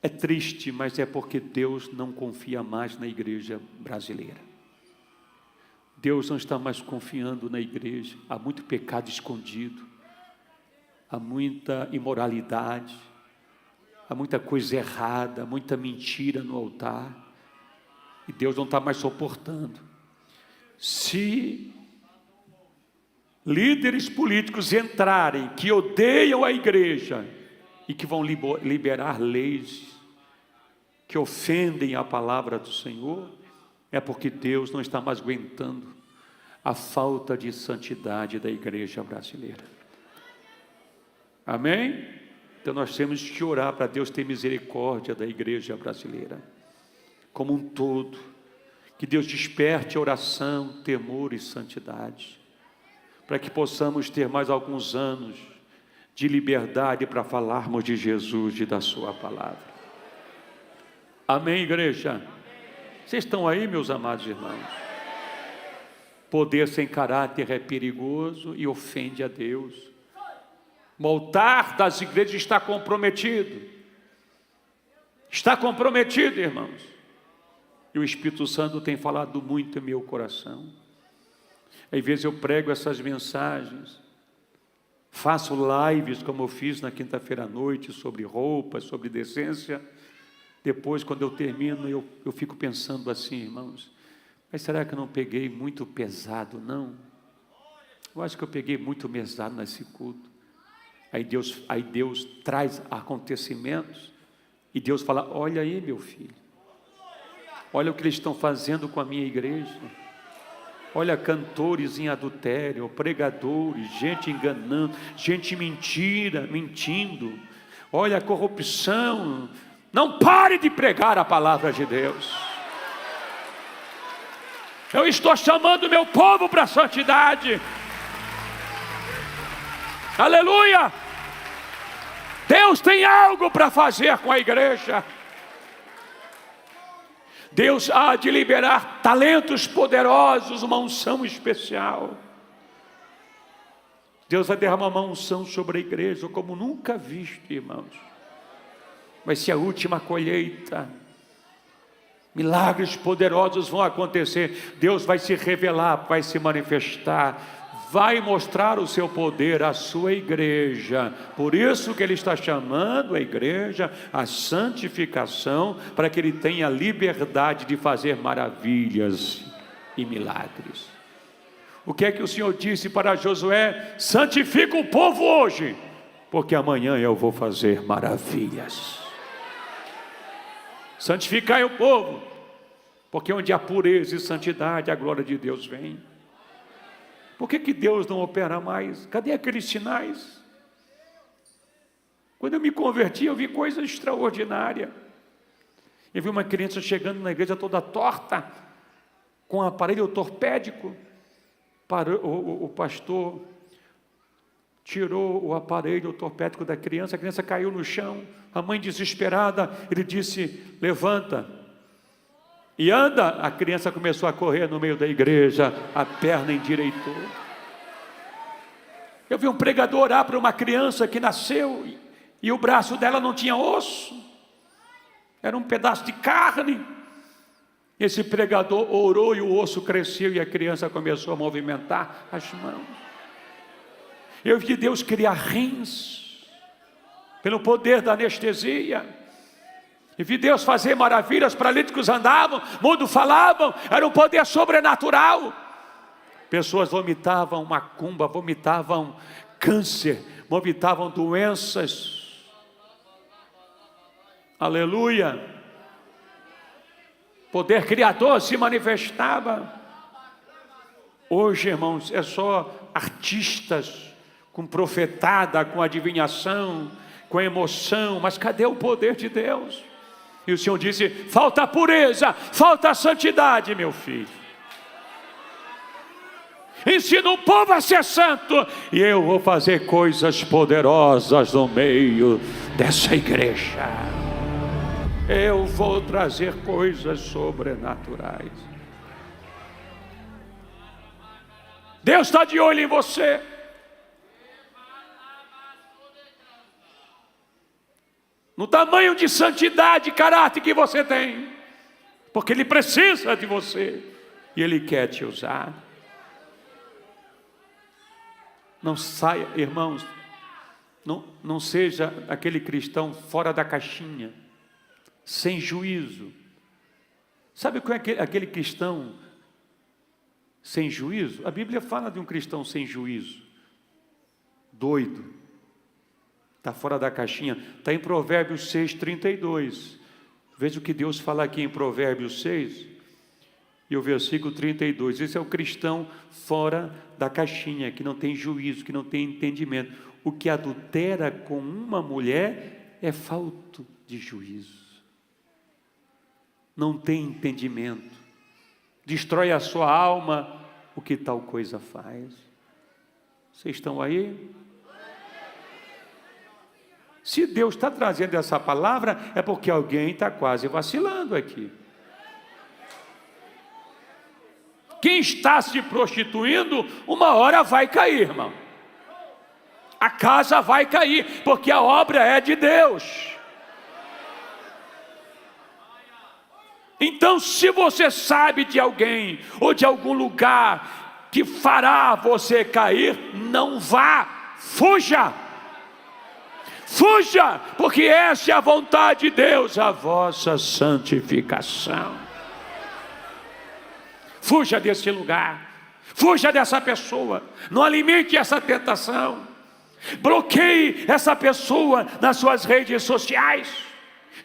é triste, mas é porque Deus não confia mais na igreja brasileira. Deus não está mais confiando na igreja. Há muito pecado escondido, há muita imoralidade, há muita coisa errada, muita mentira no altar, e Deus não está mais suportando. Se líderes políticos entrarem que odeiam a igreja e que vão liberar leis que ofendem a palavra do Senhor, é porque Deus não está mais aguentando a falta de santidade da igreja brasileira. Amém? Então nós temos que orar para Deus ter misericórdia da igreja brasileira como um todo, que Deus desperte oração, temor e santidade, para que possamos ter mais alguns anos de liberdade para falarmos de Jesus e da sua palavra. Amém, igreja? Vocês estão aí, meus amados irmãos? Poder sem caráter é perigoso e ofende a Deus. O altar das igrejas está comprometido. Está comprometido, irmãos. E o Espírito Santo tem falado muito em meu coração. Às vezes eu prego essas mensagens, faço lives como eu fiz na quinta-feira à noite sobre roupas, sobre decência. Depois, quando eu termino, eu fico pensando assim, irmãos, mas será que eu não peguei muito pesado, não? Eu acho que eu peguei muito pesado nesse culto. Aí Deus traz acontecimentos, e Deus fala: olha aí, meu filho, olha o que eles estão fazendo com a minha igreja. Olha, cantores em adultério, pregadores, gente enganando, gente mentindo. Olha a corrupção. Não pare de pregar a palavra de Deus. Eu estou chamando meu povo para a santidade. Aleluia! Deus tem algo para fazer com a igreja. Deus há de liberar talentos poderosos, uma unção especial. Deus vai derramar uma unção sobre a igreja como nunca visto, irmãos. Vai ser a última colheita. Milagres poderosos vão acontecer. Deus vai se revelar, vai se manifestar, vai mostrar o seu poder à sua igreja. Por isso que Ele está chamando a igreja à santificação, para que Ele tenha liberdade de fazer maravilhas e milagres. O que é que o Senhor disse para Josué? Santifica o povo hoje, porque amanhã eu vou fazer maravilhas. Santificai o povo, porque onde há pureza e santidade, a glória de Deus vem. Por que Deus não opera mais? Cadê aqueles sinais? Quando eu me converti, eu vi coisa extraordinária. Eu vi uma criança chegando na igreja toda torta, com um aparelho ortopédico. O pastor tirou o aparelho ortopédico da criança, a criança caiu no chão, a mãe desesperada, ele disse: levanta e anda. A criança começou a correr no meio da igreja, a perna endireitou. Eu vi um pregador orar para uma criança que nasceu e o braço dela não tinha osso, era um pedaço de carne. Esse pregador orou e o osso cresceu e a criança começou a movimentar as mãos. Eu vi Deus criar rins pelo poder da anestesia. E vi Deus fazer maravilhas, paralíticos andavam, mudos falavam, era um poder sobrenatural. Pessoas vomitavam macumba, vomitavam câncer, vomitavam doenças. Aleluia! Poder criador se manifestava. Hoje, irmãos, é só artistas com profetada, com adivinhação, com emoção, mas cadê o poder de Deus? E o Senhor disse: falta pureza, falta santidade, meu filho. Ensina o povo a ser santo, e eu vou fazer coisas poderosas no meio dessa igreja. eu vou trazer coisas sobrenaturais. Deus está de olho em você. No tamanho de santidade e caráter que você tem, porque Ele precisa de você e Ele quer te usar. Não saia, irmãos, não seja aquele cristão fora da caixinha, sem juízo. Sabe qual é aquele cristão sem juízo? A Bíblia fala de um cristão sem juízo, doido, está fora da caixinha. Está em Provérbios 6:32. Veja o que Deus fala aqui em Provérbios 6 e o versículo 32. Esse é o cristão fora da caixinha, que não tem juízo, que não tem entendimento. O que adultera com uma mulher é falto de juízo, não tem entendimento, destrói a sua alma. O que tal coisa faz? Vocês estão aí? Se Deus está trazendo essa palavra, é porque alguém está quase vacilando aqui. Quem está se prostituindo, uma hora vai cair, irmão. A casa vai cair, porque a obra é de Deus. Então, se você sabe de alguém ou de algum lugar que fará você cair, não vá, fuja. Fuja, porque essa é a vontade de Deus, a vossa santificação. Fuja desse lugar, fuja dessa pessoa, não alimente essa tentação, bloqueie essa pessoa nas suas redes sociais,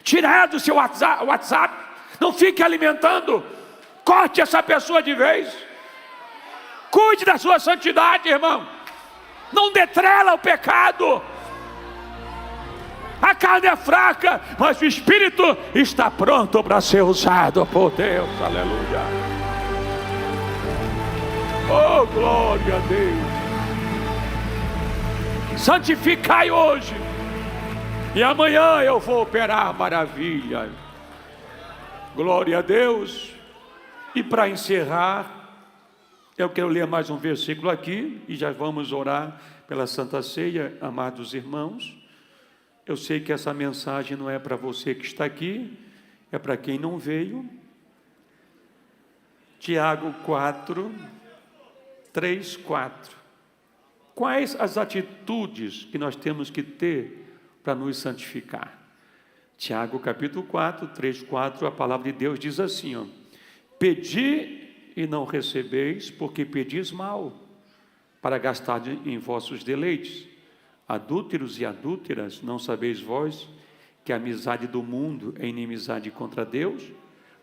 tire ela do seu WhatsApp, não fique alimentando, corte essa pessoa de vez, cuide da sua santidade, irmão, não detrela o pecado. A carne é fraca, mas o Espírito está pronto para ser usado por Deus, aleluia. Oh, glória a Deus. Santificai hoje, e amanhã eu vou operar maravilha. Glória a Deus. E para encerrar, eu quero ler mais um versículo aqui, e já vamos orar pela Santa Ceia, amados irmãos. Eu sei que essa mensagem não é para você que está aqui, é para quem não veio. Tiago 4, 3, 4. Quais as atitudes que nós temos que ter para nos santificar? Tiago capítulo 4, 3, 4, a palavra de Deus diz assim, ó: pedi e não recebeis, porque pedis mal, para gastar em vossos deleites. Adúlteros e adúlteras, não sabeis vós que a amizade do mundo é inimizade contra Deus?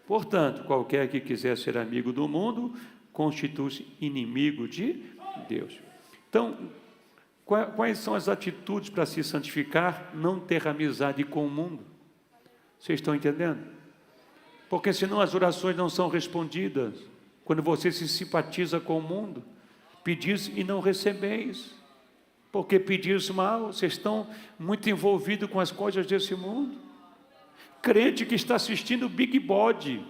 Portanto, qualquer que quiser ser amigo do mundo, constitui-se inimigo de Deus. Então, quais são as atitudes para se santificar? Não ter amizade com o mundo. Vocês estão entendendo? Porque senão as orações não são respondidas. Quando você se simpatiza com o mundo, pedis e não recebeis. Porque pedis mal, vocês estão muito envolvidos com as coisas desse mundo. Crente que está assistindo Big Bode,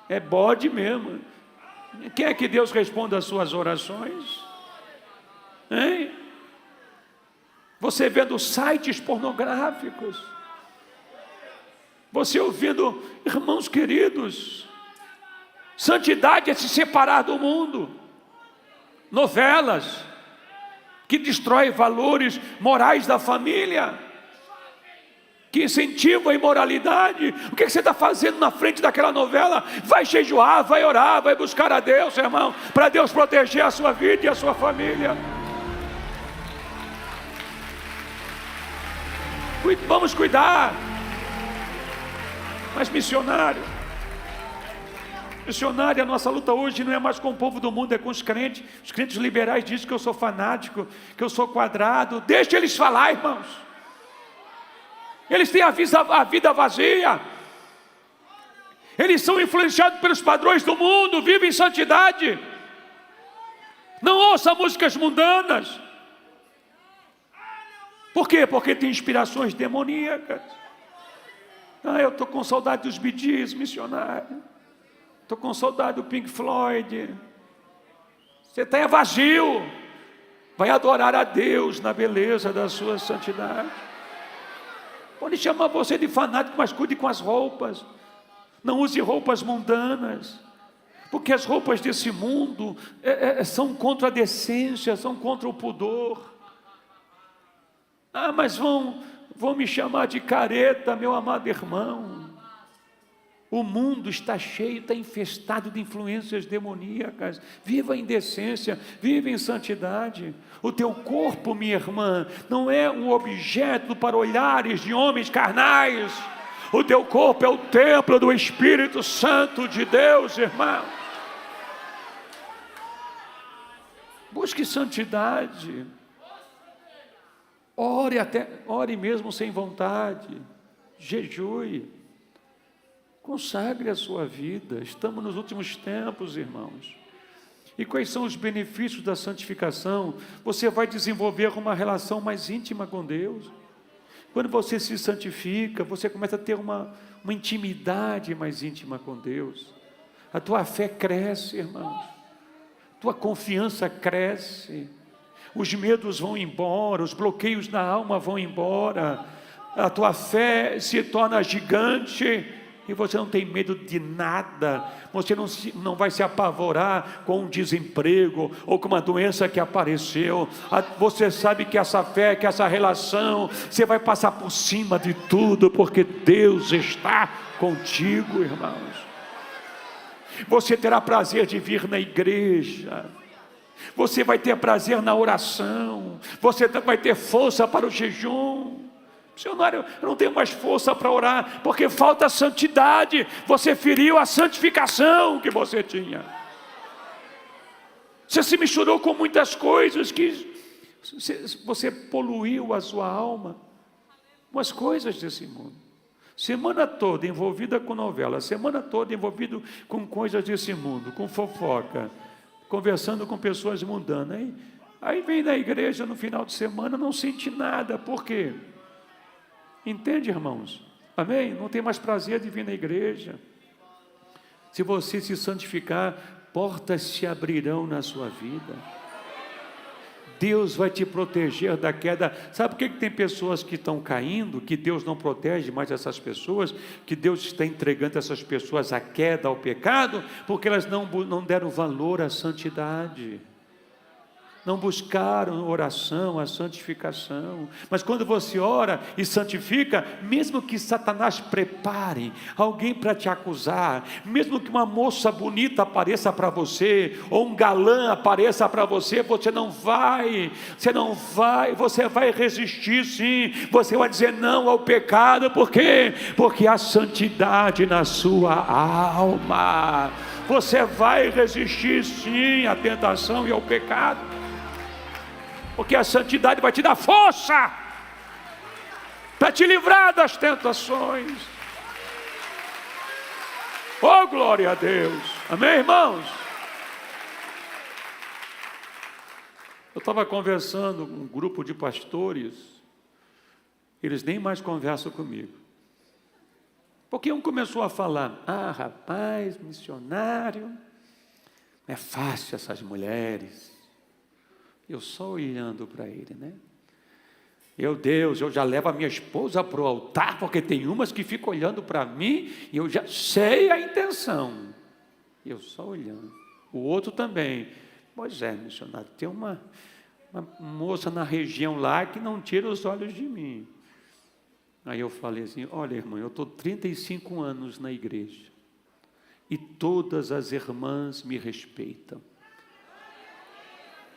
é bode mesmo. Quer que Deus responda às suas orações? Hein? Você vendo sites pornográficos, você ouvindo, irmãos queridos, santidade é se separar do mundo. Novelas que destrói valores morais da família, que incentivam a imoralidade. O que você está fazendo na frente daquela novela? Vai jejuar, vai orar, vai buscar a Deus, irmão, para Deus proteger a sua vida e a sua família. Vamos cuidar. Mas missionário, a nossa luta hoje não é mais com o povo do mundo, é com os crentes. Os crentes liberais dizem que eu sou fanático, que eu sou quadrado. Deixa eles falar, irmãos. Eles têm a vida vazia. Eles são influenciados pelos padrões do mundo, vivem em santidade. Não ouça músicas mundanas. Por quê? Porque tem inspirações demoníacas. Eu estou com saudade dos Bee Gees, missionário. Estou com saudade do Pink Floyd. Você está vazio. Vai adorar a Deus na beleza da sua santidade. Pode chamar você de fanático, mas cuide com as roupas. Não use roupas mundanas. Porque as roupas desse mundo são contra a decência, são contra o pudor. Mas vão me chamar de careta, meu amado irmão. O mundo está cheio, está infestado de influências demoníacas. Viva em decência, viva em santidade. O teu corpo, minha irmã, não é um objeto para olhares de homens carnais. O teu corpo é o templo do Espírito Santo de Deus, irmão. Busque santidade. Ore mesmo sem vontade. Jejue. Consagre a sua vida. Estamos nos últimos tempos, irmãos. E quais são os benefícios da santificação? Você vai desenvolver uma relação mais íntima com Deus. Quando você se santifica, você começa a ter uma intimidade mais íntima com Deus. A tua fé cresce, irmãos. A tua confiança cresce. Os medos vão embora, os bloqueios na alma vão embora. A tua fé se torna gigante. E você não tem medo de nada, você não vai se apavorar com um desemprego, ou com uma doença que apareceu. Você sabe que essa fé, que essa relação, você vai passar por cima de tudo, porque Deus está contigo, irmãos. Você terá prazer de vir na igreja, você vai ter prazer na oração, você vai ter força para o jejum. Missionário, eu não tenho mais força para orar, porque falta santidade. Você feriu a santificação que você tinha. Você se misturou com muitas coisas que você poluiu a sua alma com as coisas desse mundo. Semana toda envolvida com novela, semana toda envolvido com coisas desse mundo, com fofoca, conversando com pessoas mundanas. Aí vem na igreja no final de semana, não sente nada. Por quê? Entende, irmãos? Amém? Não tem mais prazer de vir na igreja. Se você se santificar, portas se abrirão na sua vida. Deus vai te proteger da queda. Sabe por que tem pessoas que estão caindo, que Deus não protege mais essas pessoas, que Deus está entregando essas pessoas à queda, ao pecado? Porque elas não deram valor à santidade. Não buscaram oração, a santificação. Mas quando você ora e santifica, mesmo que Satanás prepare alguém para te acusar, mesmo que uma moça bonita apareça para você, ou um galã apareça para você, você vai resistir sim, você vai dizer não ao pecado. Por quê? Porque há santidade na sua alma. Você vai resistir sim à tentação e ao pecado. Porque a santidade vai te dar força para te livrar das tentações. Oh, glória a Deus. Amém, irmãos? Eu estava conversando com um grupo de pastores. Eles nem mais conversam comigo. Porque um começou a falar: rapaz, missionário, não é fácil essas mulheres. Eu só olhando para ele, né? Meu Deus, eu já levo a minha esposa para o altar, porque tem umas que ficam olhando para mim, e eu já sei a intenção. Eu só olhando. O outro também. Pois é, missionário, tem uma moça na região lá que não tira os olhos de mim. Aí eu falei assim: olha, irmão, eu estou 35 anos na igreja, e todas as irmãs me respeitam.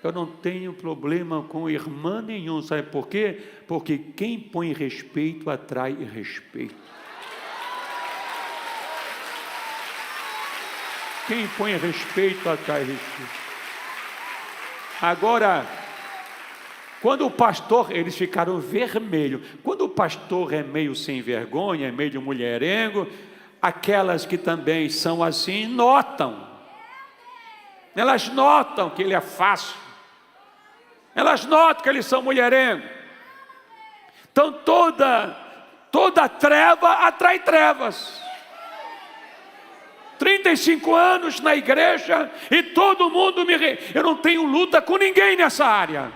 Eu não tenho problema com irmã nenhum, sabe por quê? Porque quem põe respeito atrai respeito. Quem põe respeito atrai respeito. Agora, quando o pastor, eles ficaram vermelhos. Quando o pastor é meio sem vergonha, é meio mulherengo, aquelas que também são assim, notam. Elas notam que ele é fácil. Elas notam que eles são mulherengos. Então Toda treva atrai trevas. 35 anos na igreja e todo mundo eu não tenho luta com ninguém nessa área.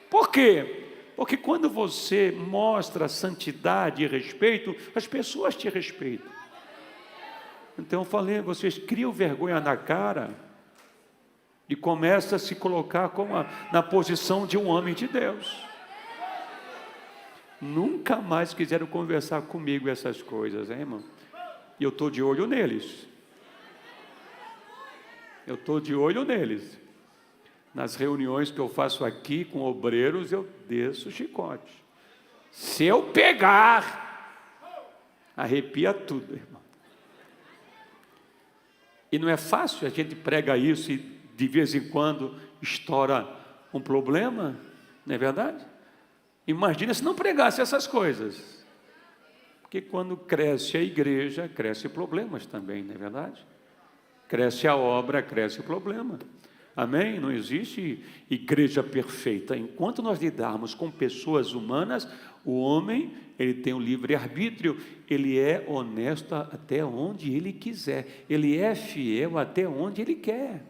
Por quê? Porque quando você mostra santidade e respeito, as pessoas te respeitam. Então eu falei, vocês criam vergonha na cara e começam a se colocar na posição de um homem de Deus. Nunca mais quiseram conversar comigo essas coisas, hein, irmão? E eu estou de olho neles. Eu estou de olho neles. Nas reuniões que eu faço aqui com obreiros, eu desço o chicote. Se eu pegar, arrepia tudo, irmão. E não é fácil, a gente prega isso e de vez em quando estoura um problema, não é verdade? Imagina se não pregasse essas coisas. Porque quando cresce a igreja, cresce problemas também, não é verdade? Cresce a obra, cresce o problema. Amém? Não existe igreja perfeita. Enquanto nós lidarmos com pessoas humanas, o homem, ele tem o livre-arbítrio, ele é honesto até onde ele quiser, ele é fiel até onde ele quer.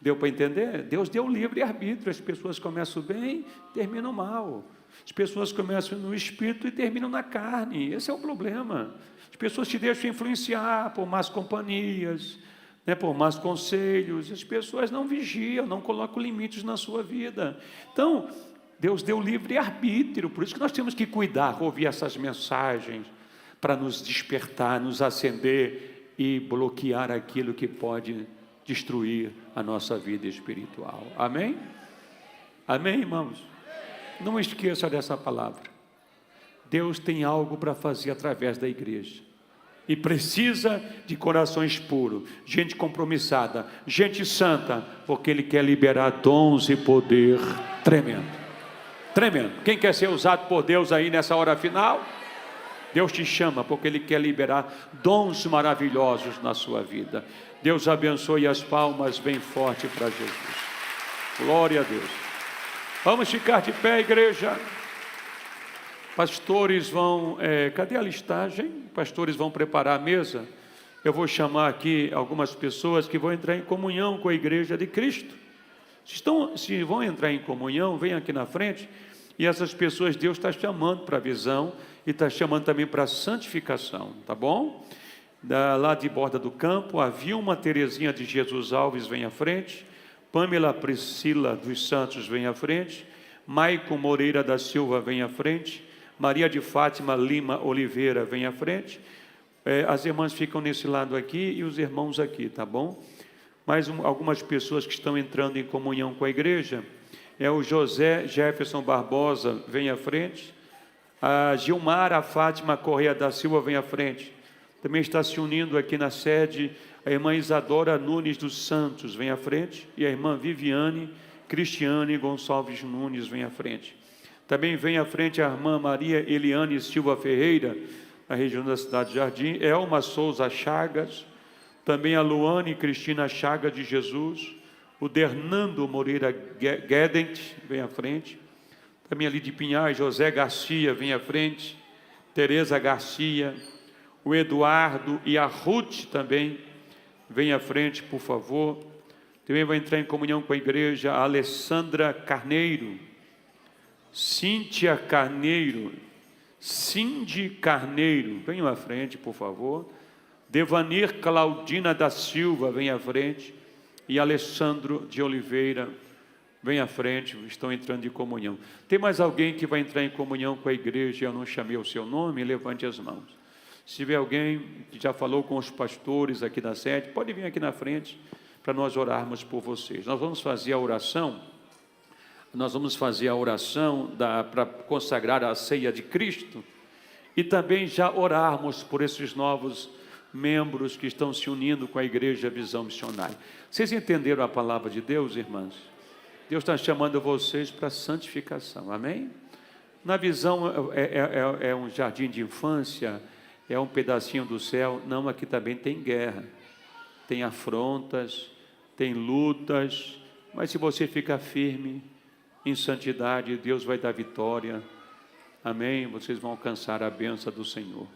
Deu para entender? Deus deu livre-arbítrio. As pessoas começam bem, terminam mal. As pessoas começam no espírito e terminam na carne. Esse é o problema. As pessoas te deixam influenciar por más companhias, por más conselhos. As pessoas não vigiam, não colocam limites na sua vida. Então, Deus deu livre-arbítrio. Por isso que nós temos que cuidar, ouvir essas mensagens, para nos despertar, nos acender e bloquear aquilo que pode destruir a nossa vida espiritual. Amém? Amém, irmãos? Não esqueça dessa palavra. Deus tem algo para fazer através da igreja. E precisa de corações puros, gente compromissada, gente santa, porque Ele quer liberar dons e poder tremendo. Tremendo. Quem quer ser usado por Deus aí nessa hora final? Deus te chama, porque Ele quer liberar dons maravilhosos na sua vida. Deus abençoe, as palmas bem forte para Jesus. Glória a Deus. Vamos ficar de pé, igreja. Pastores vão, cadê a listagem? Pastores vão preparar a mesa. Eu vou chamar aqui algumas pessoas que vão entrar em comunhão com a igreja de Cristo. Se vão entrar em comunhão, venham aqui na frente. E essas pessoas Deus está chamando para a visão e está chamando também para a santificação, tá bom? Lá de Borda do Campo, a Vilma Terezinha de Jesus Alves vem à frente. Pamela Priscila dos Santos vem à frente. Maicon Moreira da Silva vem à frente. Maria de Fátima Lima Oliveira vem à frente. As irmãs ficam nesse lado aqui e os irmãos aqui, tá bom? Mais algumas pessoas que estão entrando em comunhão com a igreja. O José Jefferson Barbosa vem à frente. A Gilmara Fátima Correia da Silva vem à frente. Também está se unindo aqui na sede a irmã Isadora Nunes dos Santos vem à frente. E a irmã Viviane Cristiane Gonçalves Nunes vem à frente. Também vem à frente a irmã Maria Eliane Silva Ferreira, na região da Cidade de Jardim. Elma Souza Chagas. Também a Luane Cristina Chagas de Jesus. O Dernando Moreira Guedent vem à frente. Também ali de Pinhais, José Garcia vem à frente. Tereza Garcia. O Eduardo e a Ruth também vem à frente, por favor. Também vai entrar em comunhão com a igreja a Alessandra Carneiro. Cíntia Carneiro. Cindy Carneiro. Venham à frente, por favor. Devanir Claudina da Silva vem à frente. E Alessandro de Oliveira vem à frente, estão entrando em comunhão. Tem mais alguém que vai entrar em comunhão com a igreja e eu não chamei o seu nome? Levante as mãos. Se tiver alguém que já falou com os pastores aqui da sede, pode vir aqui na frente para nós orarmos por vocês. Nós vamos fazer a oração, para consagrar a ceia de Cristo e também já orarmos por esses novos membros que estão se unindo com a Igreja Visão Missionária. Vocês entenderam a palavra de Deus, irmãs? Deus está chamando vocês para santificação, amém? Na visão é um jardim de infância, é um pedacinho do céu. Não, aqui também tem guerra, tem afrontas, tem lutas, mas se você ficar firme em santidade, Deus vai dar vitória. Amém? Vocês vão alcançar a bênção do Senhor.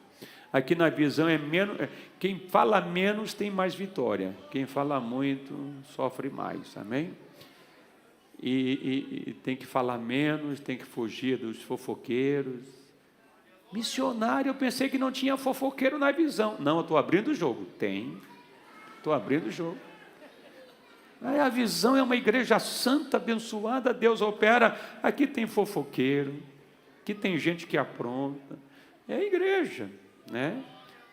Aqui na visão é menos, quem fala menos tem mais vitória, quem fala muito sofre mais, amém? E tem que falar menos, tem que fugir dos fofoqueiros. Missionário, eu pensei que não tinha fofoqueiro na visão. Não, eu estou abrindo o jogo. Tem, estou abrindo o jogo. Aí a visão é uma igreja santa, abençoada, Deus opera. Aqui tem fofoqueiro, aqui tem gente que apronta. É a igreja, né?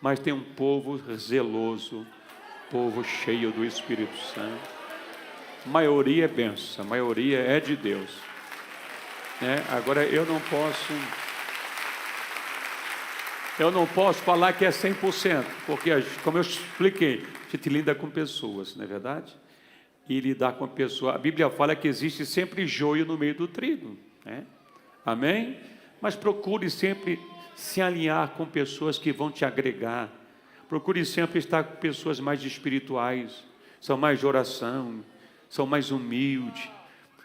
Mas tem um povo zeloso, povo cheio do Espírito Santo. A maioria é bênção, a maioria é de Deus, né? Agora eu não posso falar que é 100%, porque como eu expliquei, a gente lida com pessoas, não é verdade? E lidar com a pessoa, a Bíblia fala que existe sempre joio no meio do trigo, né? Amém? Mas procure sempre se alinhar com pessoas que vão te agregar. Procure sempre estar com pessoas mais espirituais, são mais de oração, são mais humildes.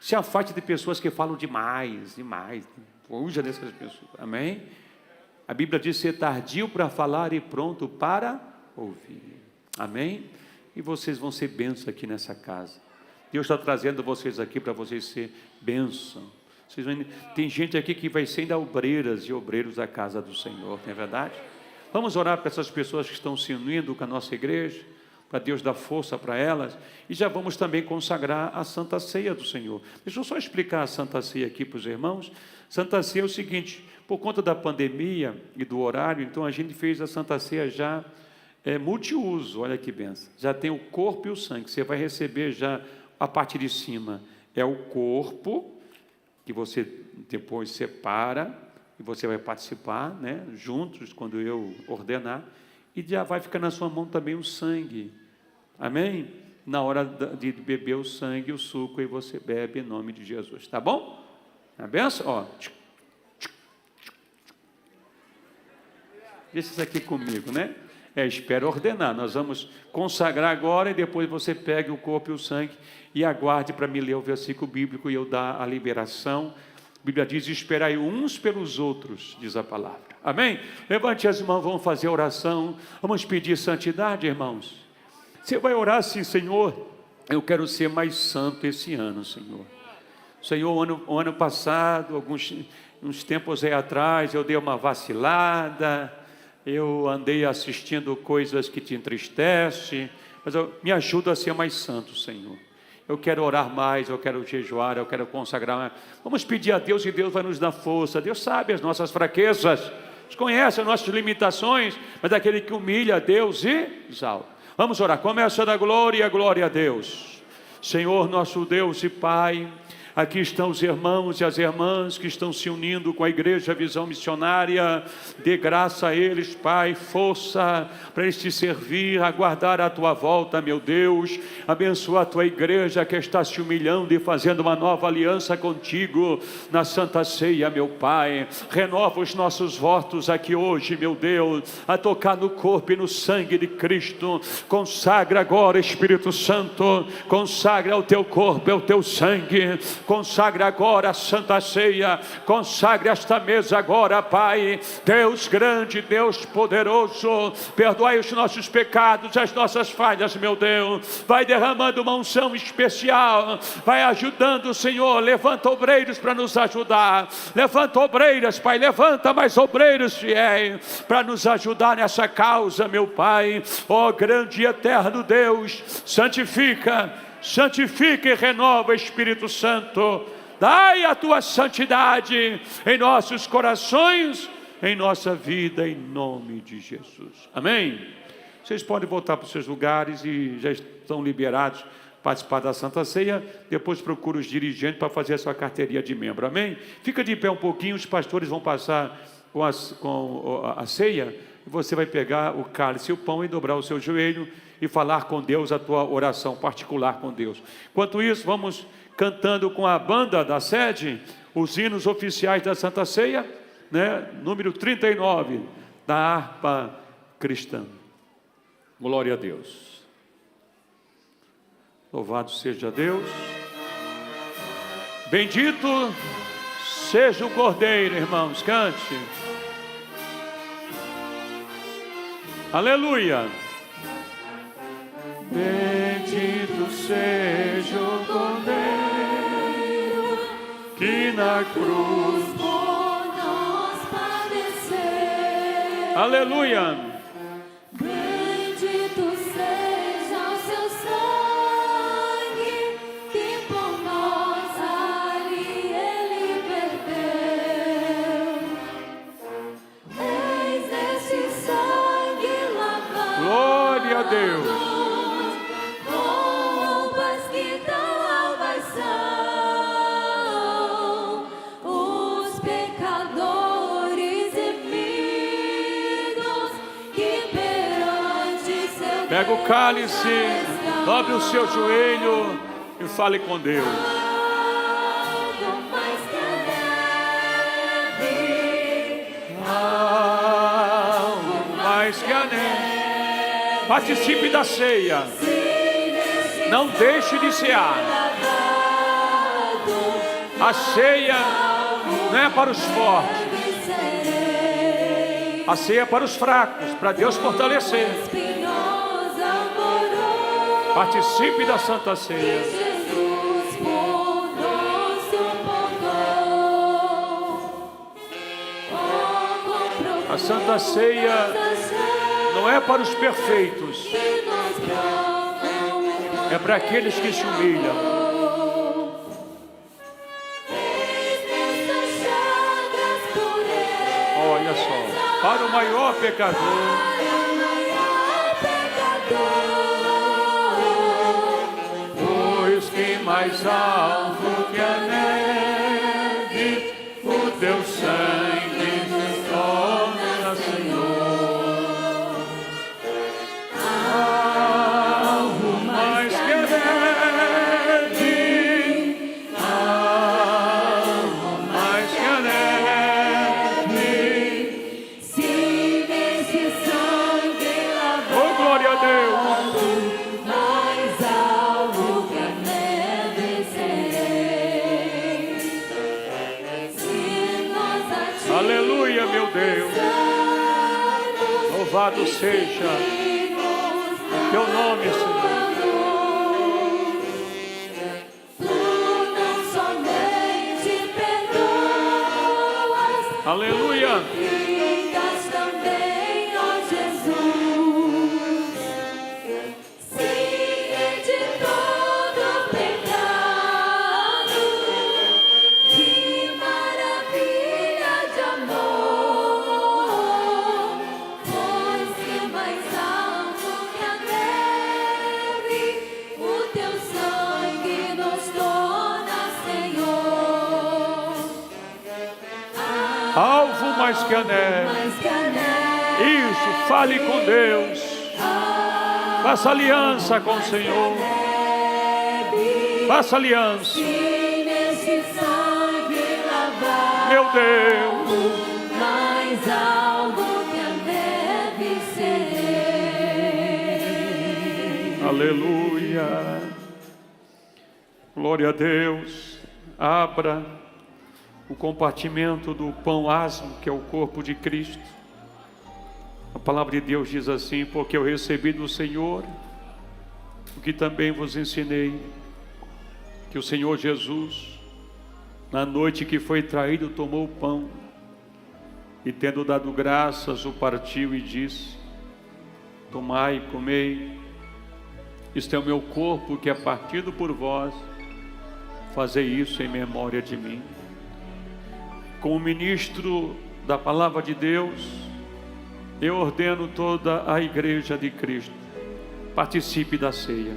Se afaste de pessoas que falam demais. Fuja dessas pessoas, amém? A Bíblia diz ser tardio para falar e pronto para ouvir, amém? E vocês vão ser bênção aqui nessa casa. Deus está trazendo vocês aqui para vocês ser bênção. Tem gente aqui que vai ser ainda obreiras e obreiros da casa do Senhor, não é verdade? Vamos orar para essas pessoas que estão se unindo com a nossa igreja, para Deus dar força para elas, e já vamos também consagrar a Santa Ceia do Senhor. Deixa eu só explicar a Santa Ceia aqui para os irmãos. Santa Ceia é o seguinte, por conta da pandemia e do horário, então a gente fez a Santa Ceia já multiuso, olha que benção. Já tem o corpo e o sangue, você vai receber já a parte de cima, é o corpo, que você depois separa, e você vai participar, né, juntos, quando eu ordenar, e já vai ficar na sua mão também o sangue, amém? Na hora de beber o sangue, o suco, e você bebe em nome de Jesus, tá bom? A benção, ó. Deixa isso aqui comigo, né? Espero ordenar, nós vamos consagrar agora, e depois você pegue o corpo e o sangue, e aguarde para me ler o versículo bíblico, e eu dar a liberação. A Bíblia diz, esperai uns pelos outros, diz a palavra, amém? Levante as mãos, vamos fazer a oração, vamos pedir santidade, irmãos. Você vai orar assim, Senhor, eu quero ser mais santo esse ano, Senhor. Senhor, o ano passado, uns tempos aí atrás, eu dei uma vacilada, eu andei assistindo coisas que te entristecem, mas me ajuda a ser mais santo, Senhor. Eu quero orar mais, eu quero jejuar, eu quero consagrar mais. Vamos pedir a Deus, e Deus vai nos dar força. Deus sabe as nossas fraquezas, Deus conhece as nossas limitações, mas aquele que humilha a Deus e exalta. Vamos orar, começa da glória a Deus. Senhor, nosso Deus e Pai, aqui estão os irmãos e as irmãs que estão se unindo com a Igreja Visão Missionária. Dê graça a eles, Pai, força para eles te servir, aguardar a tua volta, meu Deus. Abençoa a tua igreja que está se humilhando e fazendo uma nova aliança contigo na Santa Ceia, meu Pai. Renova os nossos votos aqui hoje, meu Deus, a tocar no corpo e no sangue de Cristo. Consagra agora, Espírito Santo, consagra o teu corpo e o teu sangue. Consagre agora a Santa Ceia, consagre esta mesa agora, Pai. Deus grande, Deus poderoso, perdoai os nossos pecados, as nossas falhas, meu Deus. Vai derramando uma unção especial, vai ajudando, Senhor. Levanta obreiros para nos ajudar, levanta obreiras, Pai, levanta mais obreiros fiéis para nos ajudar nessa causa, meu Pai. Ó grande e eterno Deus, santifica e renova, Espírito Santo. Dai a tua santidade em nossos corações, em nossa vida, em nome de Jesus, amém? Vocês podem voltar para os seus lugares e já estão liberados para participar da Santa Ceia. Depois procura os dirigentes para fazer a sua carteirinha de membro, amém? Fica de pé um pouquinho, os pastores vão passar com a ceia, e você vai pegar o cálice e o pão e dobrar o seu joelho e falar com Deus a tua oração particular com Deus. Enquanto isso, vamos cantando com a banda da sede os hinos oficiais da Santa Ceia, né? Número 39 da harpa cristã. Glória a Deus. Louvado seja Deus. Bendito seja o Cordeiro, irmãos, cante. Aleluia. Bendito seja o Cordeiro que na cruz por nós padeceu. aleluia. Bendito seja o seu sangue que por nós ali ele verteu. Eis esse sangue lavado. Glória a Deus. Roupas que dão salvação, os pecadores remidos que perante seu Pega o cálice, dobre o seu joelho e fale com Deus. algo mais que a neve, Algo mais que a neve. Participe da ceia. Não deixe de cear. A ceia não é para os fortes. A ceia é para os fracos, para Deus fortalecer. Participe da Santa Ceia. Jesus por nós suportou. A Santa Ceia não é para os perfeitos, é para aqueles que se humilham. Olha só, para o maior pecador, pois que mais alto que a neve, o teu sangue nos torna, Senhor. Algo mais que a neve, algo mais que a neve. Se nesse sangue lavado, Oh, glória a Deus. mais alto que a neve serei. Se nós atingirmos Aleluia, meu Deus. Louvado seja teu nome, Senhor. Tu não somente perdoas, Aleluia. ficas também, ó Jesus. Sim, de todo pecado, que maravilha de amor, pois que mais alto que a neve, o teu sangue nos torna, Senhor. Alvo mais que a neve. Mais que a neve, Isso, fale com Deus. Faça aliança com o Senhor. Faça aliança. e nesse sangue lavado, Meu Deus. mais algo que a neve serei. Aleluia. Glória a Deus. Abra o compartimento do pão asmo, que é o corpo de Cristo. A palavra de Deus diz assim: porque eu recebi do Senhor o que também vos ensinei, que o Senhor Jesus, na noite que foi traído, tomou o pão e, tendo dado graças, o partiu e disse: tomai e comei, isto é o meu corpo que é partido por vós, fazei isso em memória de mim. Como ministro da palavra de Deus, eu ordeno toda a igreja de Cristo: participe da ceia,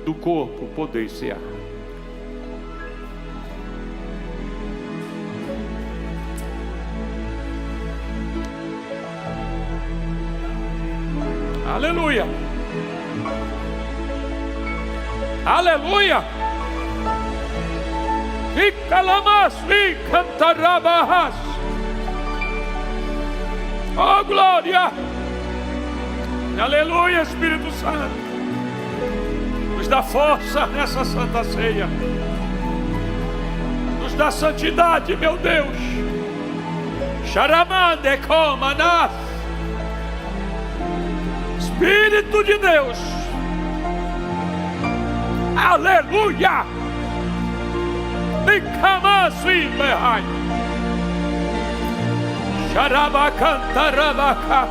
do corpo podeis cear. Aleluia! Aleluia! E calamas, e cantarabas. Oh, glória! Aleluia, Espírito Santo. Nos dá força nessa santa ceia. Nos Deus da santidade, meu Deus. Charamande comanas. Espírito de Deus. Aleluia. Nicamassui behai. Charabacantarabacas.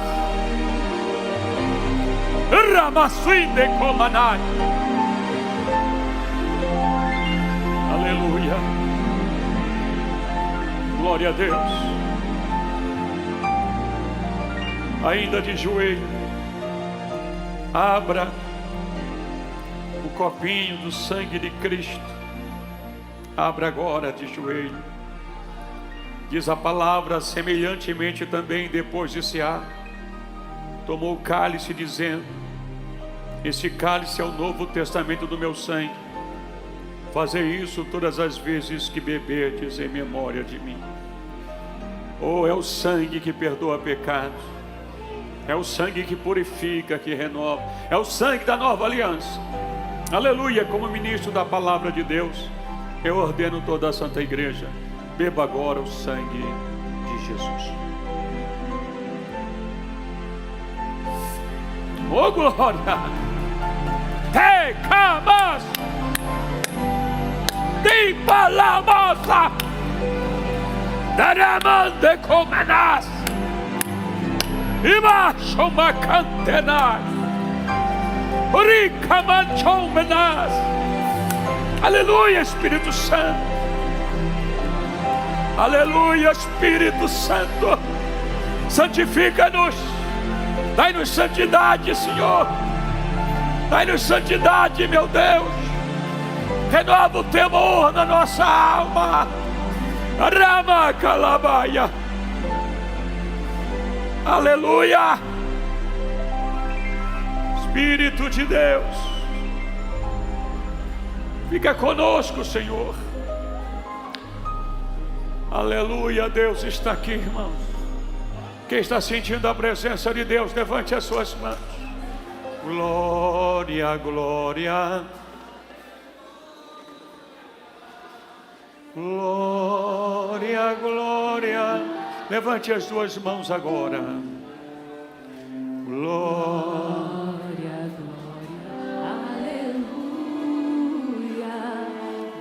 Ramassui de comanai. Aleluia. Glória a Deus. Ainda de joelho, abra o copinho do sangue de Cristo. Abra agora de joelho. Diz a palavra, semelhantemente também depois de cear, tomou o cálice dizendo: esse cálice é o novo testamento do meu sangue. Fazei isso todas as vezes que beberdes em memória de mim. Oh, é o sangue que perdoa pecados. É o sangue que purifica, que renova. É o sangue da nova aliança. Aleluia. Como ministro da palavra de Deus, eu ordeno toda a Santa Igreja: beba agora o sangue de Jesus. Oh, glória. Te camas. Di palamosa. Daramande comenas. Imacho macantenas. Rica manchomenas. Aleluia, Espírito Santo. Aleluia, Espírito Santo. Santifica-nos. Dai-nos santidade, Senhor. Dai-nos santidade, meu Deus. Renova o temor na nossa alma. Rama calabaia. Aleluia. Espírito de Deus, fica conosco, Senhor. Aleluia. Deus está aqui, irmãos. Quem está sentindo a presença de Deus, levante as suas mãos. Glória, glória. Glória, glória. Levante as duas mãos agora. Glória, Aleluia,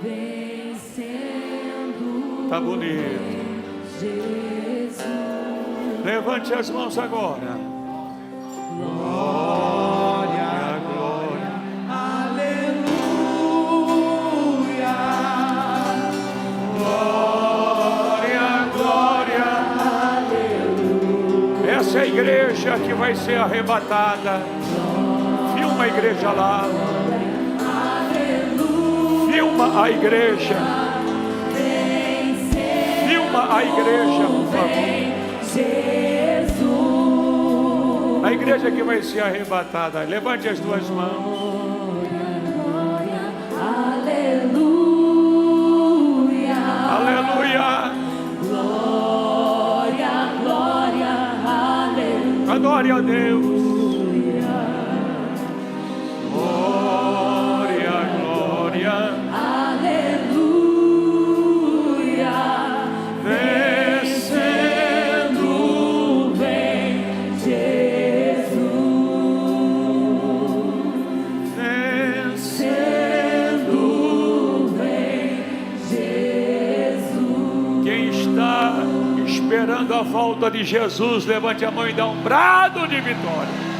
vencendo. tá bonito. Jesus. Levante as mãos agora. Glória, glória. Aleluia. Glória, glória. Essa é a igreja que vai ser arrebatada. Filma a igreja lá. Filma a igreja. Filma a igreja, por favor. A igreja que vai ser arrebatada. Levante as duas mãos. Aleluia. Aleluia. Glória, glória, aleluia. Adore a Deus. Glória, glória. Aleluia. Vencendo. Vem Jesus. Vencendo. Vem Jesus. Quem está esperando a volta de Jesus, levante a mão e dá um brado de vitória.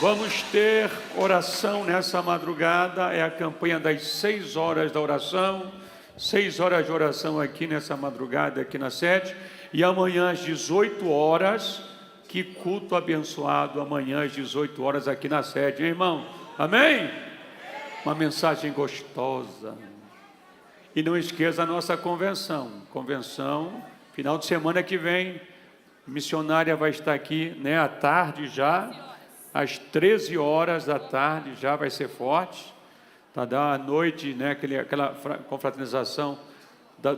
Vamos ter oração nessa madrugada. É a campanha das 6 horas da oração. 6 horas de oração aqui nessa madrugada, aqui na sede. E amanhã às 18 horas, que culto abençoado. Amanhã às 18 horas aqui na sede, hein, irmão? Amém? Uma mensagem gostosa. E não esqueça a nossa convenção. Convenção, final de semana que vem. Missionária vai estar aqui, né, à tarde já. Às 13 horas da tarde já vai ser forte. Tá, da noite, né, aquela confraternização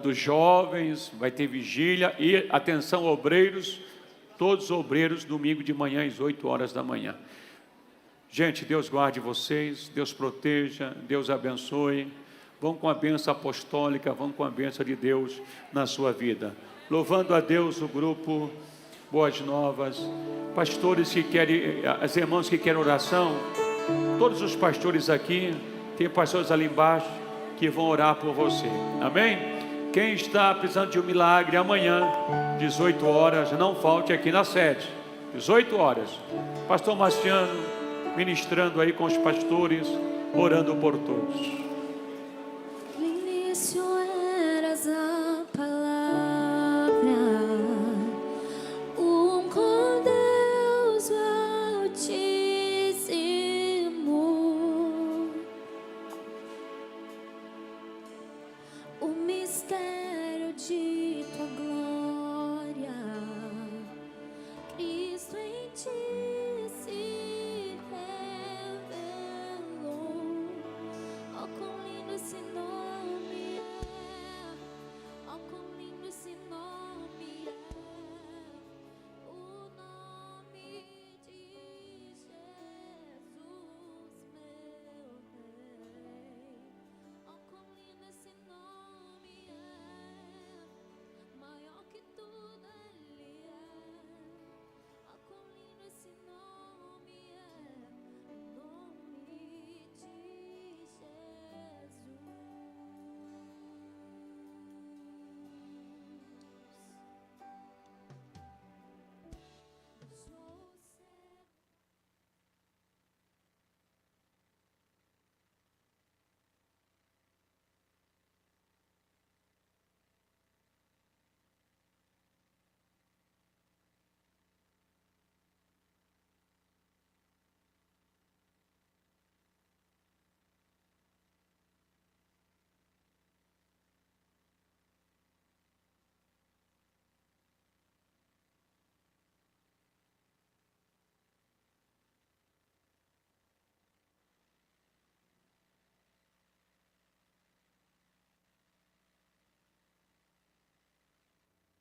dos jovens, vai ter vigília. E atenção, obreiros, todos os obreiros, domingo de manhã às 8 horas da manhã. Gente, Deus guarde vocês, Deus proteja, Deus abençoe. vão com a bênção apostólica, vão com a bênção de Deus na sua vida. Louvando a Deus, o grupo Boas Novas, pastores que querem, as irmãs que querem oração, todos os pastores aqui, tem pastores ali embaixo que vão orar por você, amém? Quem está precisando de um milagre, amanhã, 18 horas, não falte aqui na sede, 18 horas, pastor Marciano ministrando aí com os pastores, orando por todos.